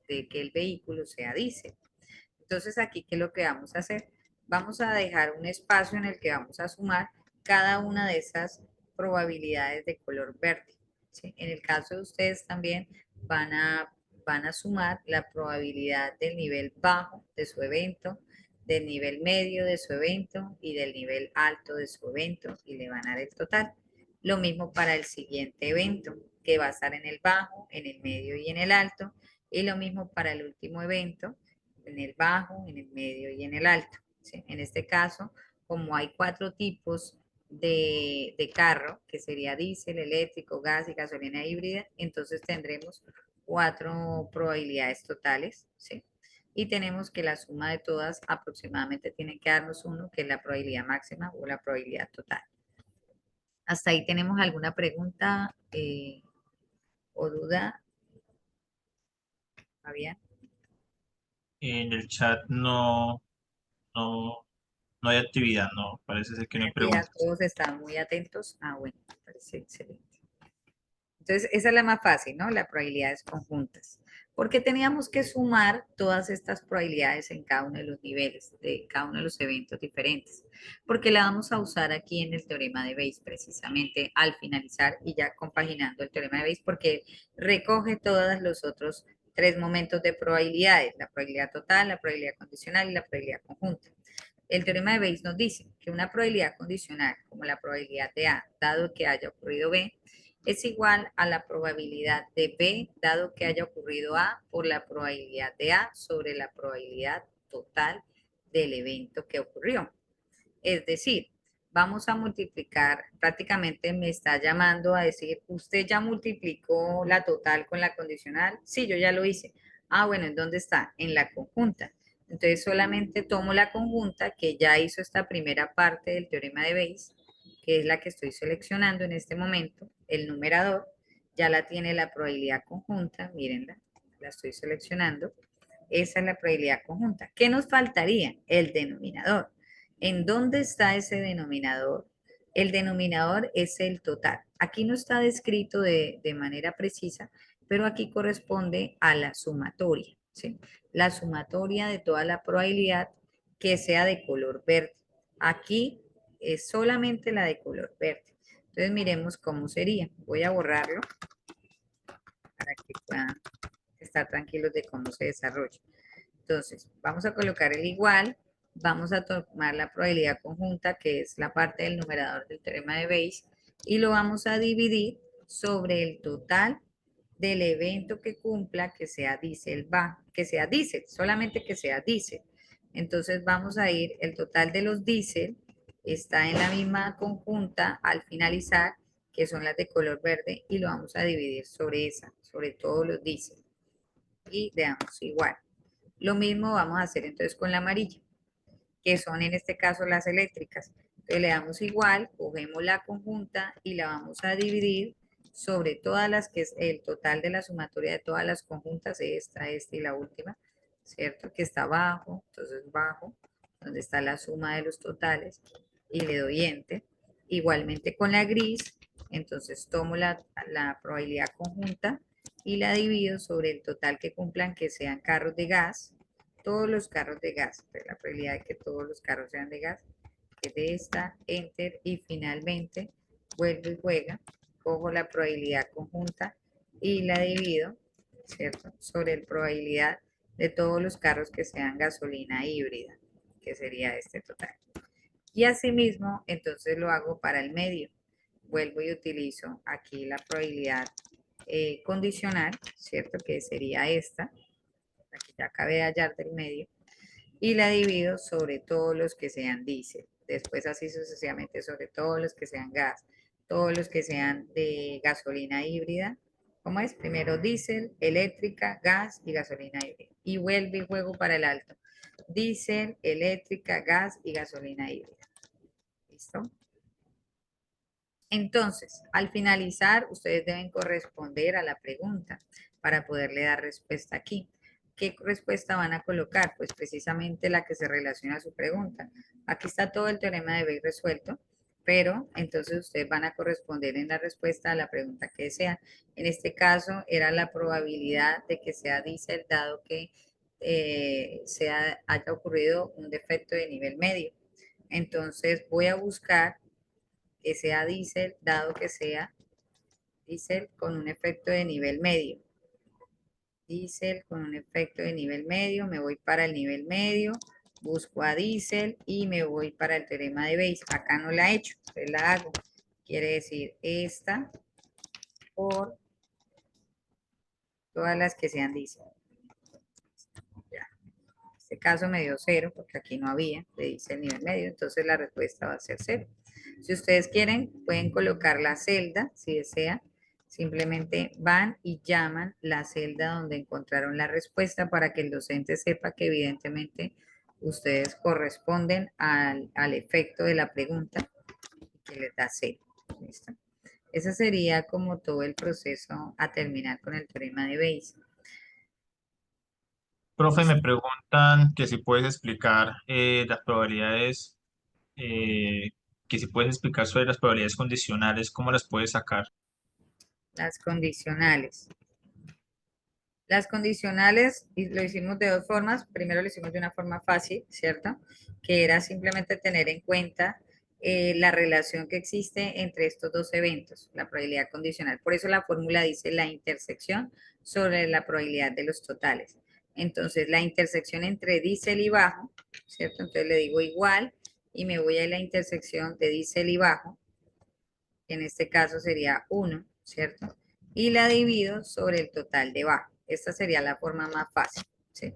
que el vehículo sea diésel. Entonces aquí, ¿qué es lo que vamos a hacer? Vamos a dejar un espacio en el que vamos a sumar cada una de esas probabilidades de color verde. ¿Sí? En el caso de ustedes también van a, van a sumar la probabilidad del nivel bajo de su evento, del nivel medio de su evento y del nivel alto de su evento y le van a dar el total. Lo mismo para el siguiente evento, que va a estar en el bajo, en el medio y en el alto. Y lo mismo para el último evento, en el bajo, en el medio y en el alto. ¿Sí? En este caso, como hay 4 tipos de carro, que sería diésel, eléctrico, gas y gasolina híbrida, entonces tendremos 4 probabilidades totales, ¿sí? Y tenemos que la suma de todas aproximadamente tiene que darnos 1, que es la probabilidad máxima o la probabilidad total. ¿Hasta ahí tenemos alguna pregunta o duda, Fabián? En el chat no, no hay actividad, no, parece ser que no hay Ya preguntas. todos están muy atentos. Ah, bueno, me parece excelente. Entonces, esa es la más fácil, ¿no? Las probabilidades conjuntas. Porque teníamos que sumar todas estas probabilidades en cada uno de los niveles, de cada uno de los eventos diferentes. Porque la vamos a usar aquí en el teorema de Bayes, precisamente al finalizar y ya compaginando el teorema de Bayes, porque recoge todos los otros 3 momentos de probabilidades: la probabilidad total, la probabilidad condicional y la probabilidad conjunta. El teorema de Bayes nos dice que una probabilidad condicional, como la probabilidad de A, dado que haya ocurrido B, es igual a la probabilidad de B, dado que haya ocurrido A, por la probabilidad de A sobre la probabilidad total del evento que ocurrió. Es decir, vamos a multiplicar, prácticamente me está llamando a decir, ¿usted ya multiplicó la total con la condicional? Sí, yo ya lo hice. Ah, bueno, ¿en dónde está? En la conjunta. Entonces solamente tomo la conjunta que ya hizo esta primera parte del teorema de Bayes, que es la que estoy seleccionando en este momento, el numerador, ya la tiene la probabilidad conjunta, mírenla, la estoy seleccionando. Esa es la probabilidad conjunta. ¿Qué nos faltaría? El denominador. ¿En dónde está ese denominador? El denominador es el total. Aquí no está descrito de manera precisa, pero aquí corresponde a la sumatoria, ¿sí? La sumatoria de toda la probabilidad que sea de color verde. Aquí es solamente la de color verde. Entonces miremos cómo sería. Voy a borrarlo para que puedan estar tranquilos de cómo se desarrolla. Entonces, vamos a colocar el igual, vamos a tomar la probabilidad conjunta, que es la parte del numerador del teorema de Bayes, y lo vamos a dividir sobre el total del evento que cumpla, que sea diésel bajo, que sea diésel, solamente que sea diésel. Entonces vamos a ir, el total de los diésel está en la misma conjunta al finalizar, que son las de color verde, y lo vamos a dividir sobre esa, sobre todos los diésel. Y le damos igual. Lo mismo vamos a hacer entonces con la amarilla, que son en este caso las eléctricas. Entonces le damos igual, cogemos la conjunta y la vamos a dividir sobre todas las que es el total de la sumatoria de todas las conjuntas, esta y la última, ¿cierto? Que está abajo, entonces bajo, donde está la suma de los totales, y le doy enter. Igualmente con la gris, entonces tomo la probabilidad conjunta y la divido sobre el total que cumplan, que sean carros de gas, todos los carros de gas, pues la probabilidad de que todos los carros sean de gas, que de esta, enter, y finalmente vuelvo y juega, cojo la probabilidad conjunta y la divido, ¿cierto? Sobre la probabilidad de todos los carros que sean gasolina híbrida, que sería este total. Y asimismo, entonces lo hago para el medio. Vuelvo y utilizo aquí la probabilidad condicional, ¿cierto? Que sería esta, la que ya acabé de hallar del medio, y la divido sobre todos los que sean diésel. Después así sucesivamente sobre todos los que sean gas, todos los que sean de gasolina híbrida. ¿Cómo es? Primero diésel, eléctrica, gas y gasolina híbrida. Y vuelvo y juego para el alto. Diésel, eléctrica, gas y gasolina híbrida. ¿Listo? Entonces, al finalizar, ustedes deben corresponder a la pregunta para poderle dar respuesta aquí. ¿Qué respuesta van a colocar? Pues precisamente la que se relaciona a su pregunta. Aquí está todo el teorema de Bayes resuelto, pero entonces ustedes van a corresponder en la respuesta a la pregunta que desean. En este caso era la probabilidad de que sea diésel dado que haya ocurrido un defecto de nivel medio. Entonces voy a buscar que sea diésel, dado que sea diésel con un efecto de nivel medio. Diésel con un efecto de nivel medio, me voy para el nivel medio, busco a diésel y me voy para el teorema de Bayes. Acá no la he hecho, entonces la hago. Quiere decir esta por todas las que sean diésel. Ya. En este caso me dio 0 porque aquí no había de diésel nivel medio, entonces la respuesta va a ser 0. Si ustedes quieren, pueden colocar la celda, si desean. Simplemente van y llaman la celda donde encontraron la respuesta para que el docente sepa que evidentemente ustedes corresponden al efecto de la pregunta y que les da 0. ¿Listo? Ese sería como todo el proceso a terminar con el teorema de Bayes. Profe, me ¿Listo? preguntan que si puedes explicar las probabilidades, eh, que si puedes explicar sobre las probabilidades condicionales, cómo las puedes sacar. Las condicionales. Las condicionales lo hicimos de dos formas. Primero lo hicimos de una forma fácil, ¿cierto? Que era simplemente tener en cuenta la relación que existe entre estos dos eventos, la probabilidad condicional. Por eso la fórmula dice la intersección sobre la probabilidad de los totales. Entonces, la intersección entre diésel y bajo, ¿cierto? Entonces le digo igual y me voy a la intersección de diésel y bajo, que en este caso sería 1, ¿cierto? Y la divido sobre el total de bajo. Esta sería la forma más fácil, ¿sí?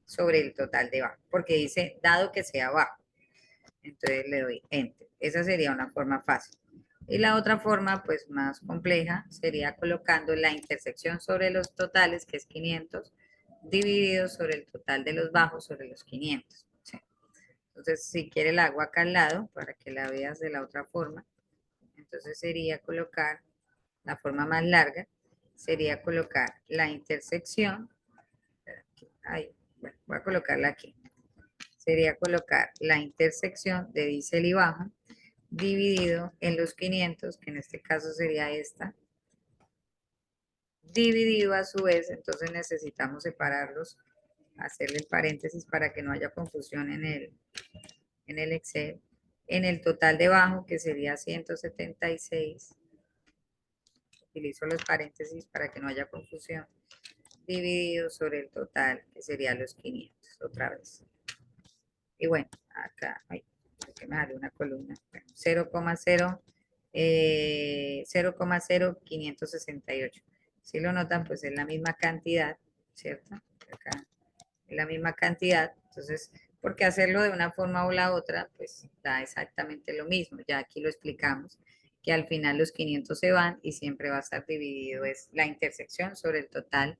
Sobre el total de bajo, porque dice dado que sea bajo. Entonces le doy enter. Esa sería una forma fácil. Y la otra forma, pues más compleja, sería colocando la intersección sobre los totales, que es 500, dividido sobre el total de los bajos sobre los 500. ¿Sí? Entonces, si quiere la hago acá al lado para que la veas de la otra forma. Entonces sería colocar la forma más larga, sería colocar la intersección, ahí, bueno, voy a colocarla aquí, sería colocar la intersección de diésel y bajo dividido en los 500, que en este caso sería esta, dividido a su vez, entonces necesitamos separarlos, hacerle el paréntesis para que no haya confusión en el Excel, en el total de bajo, que sería 176, utilizo los paréntesis para que no haya confusión, dividido sobre el total, que sería los 500, otra vez. Y bueno, acá, ay, que me sale una columna, bueno, 0,0568. Si lo notan, pues es la misma cantidad, ¿cierto? Acá es la misma cantidad, entonces, porque hacerlo de una forma o la otra, pues da exactamente lo mismo. Ya aquí lo explicamos, que al final los 500 se van y siempre va a estar dividido, es la intersección sobre el total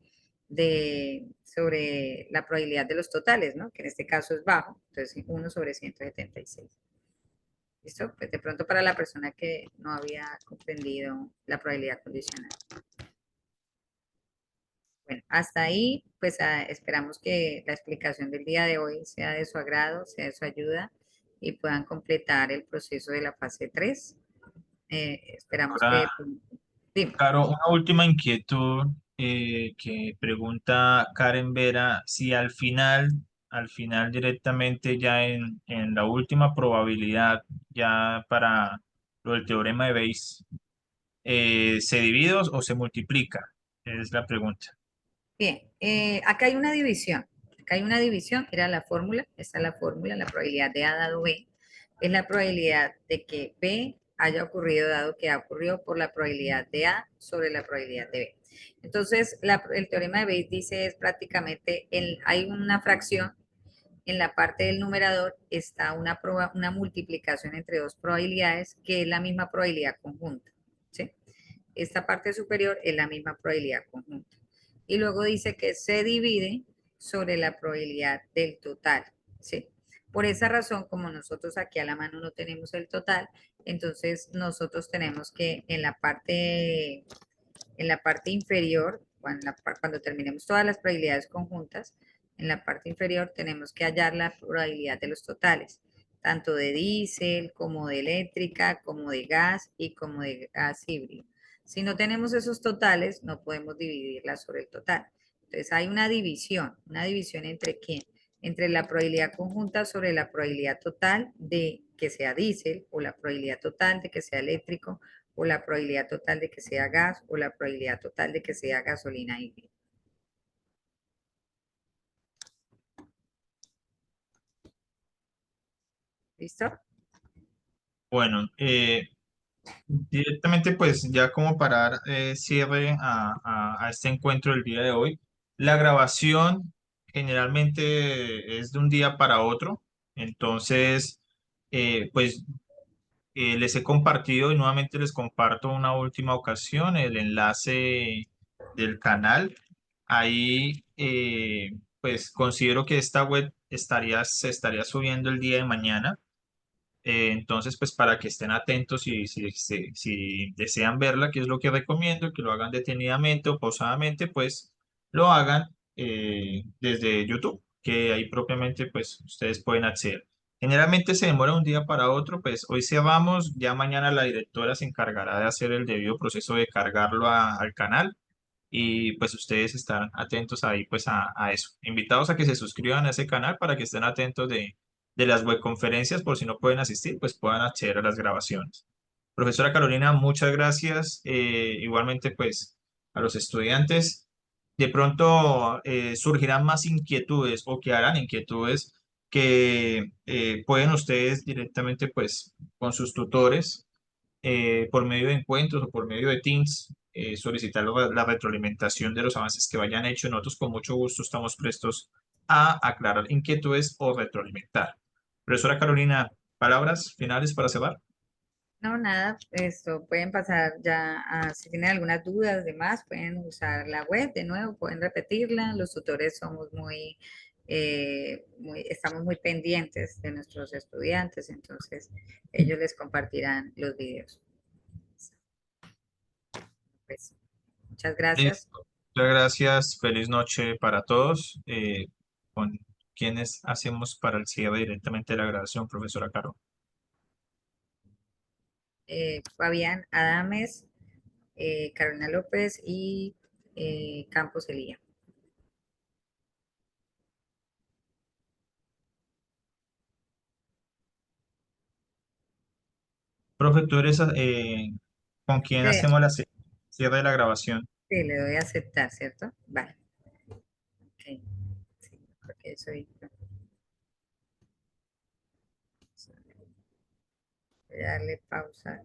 sobre la probabilidad de los totales, ¿no? Que en este caso es bajo, entonces 1 sobre 176. ¿Listo? Pues de pronto para la persona que no había comprendido la probabilidad condicional. Bueno, hasta ahí, pues esperamos que la explicación del día de hoy sea de su agrado, sea de su ayuda y puedan completar el proceso de la fase 3. Esperamos Ahora, que... Dime. Caro, una última inquietud que pregunta Karen Vera, si al final directamente ya en la última probabilidad, ya para lo del teorema de Bayes, ¿se divide o se multiplica? Es la pregunta. Bien, acá hay una división. Acá hay una división, era la fórmula, esta es la fórmula, la probabilidad de A dado B. es la probabilidad de que B haya ocurrido dado que A ocurrió por la probabilidad de A sobre la probabilidad de B. Entonces, el teorema de Bayes dice es prácticamente, hay una fracción, en la parte del numerador está una multiplicación entre dos probabilidades que es la misma probabilidad conjunta. ¿Sí? Esta parte superior es la misma probabilidad conjunta. Y luego dice que se divide sobre la probabilidad del total. ¿Sí? Por esa razón, como nosotros aquí a la mano no tenemos el total, entonces nosotros tenemos que en la parte inferior, cuando terminemos todas las probabilidades conjuntas, en la parte inferior tenemos que hallar la probabilidad de los totales, tanto de diésel como de eléctrica, como de gas y como de gas híbrido. Si no tenemos esos totales, no podemos dividirla sobre el total. Entonces hay una división entre quién, entre la probabilidad conjunta sobre la probabilidad total de que sea diésel o la probabilidad total de que sea eléctrico o la probabilidad total de que sea gas o la probabilidad total de que sea gasolina híbrida. ¿Listo? Bueno, directamente pues ya como para dar cierre a este encuentro del día de hoy, la grabación generalmente es de un día para otro, entonces pues les he compartido y nuevamente les comparto una última ocasión el enlace del canal. Ahí pues considero que esta web se estaría subiendo el día de mañana. Entonces, pues para que estén atentos si desean verla, que es lo que recomiendo, que lo hagan detenidamente o pausadamente, pues lo hagan desde YouTube, que ahí propiamente pues ustedes pueden acceder. Generalmente se demora un día para otro, pues hoy cerramos, ya mañana la directora se encargará de hacer el debido proceso de cargarlo al canal y pues ustedes están atentos ahí pues a eso. Invitados a que se suscriban a ese canal para que estén atentos de las webconferencias por si no pueden asistir, pues puedan acceder a las grabaciones. Profesora Carolina, muchas gracias. Igualmente pues a los estudiantes. De pronto surgirán más inquietudes o quedarán inquietudes que pueden ustedes directamente pues con sus tutores por medio de encuentros o por medio de Teams, solicitar la retroalimentación de los avances que vayan hecho. Nosotros con mucho gusto estamos prestos a aclarar inquietudes o retroalimentar. Profesora Carolina, palabras finales para cerrar. No, nada, esto pueden pasar ya si tienen algunas dudas, demás, pueden usar la web de nuevo, pueden repetirla. Los tutores somos estamos muy pendientes de nuestros estudiantes, entonces ellos les compartirán los videos. Pues, muchas gracias. Listo. Muchas gracias. Feliz noche para todos. ¿Con quienes hacemos para el cierre directamente de la grabación, profesora Caro? Fabián Adames, Carolina López y Campos Elía. Profe, tú eres con quien Sí, hacemos la cierre de la grabación. sí, le doy a aceptar, ¿cierto? Vale. Ok. Sí, porque soy yo. Voy a darle pausa.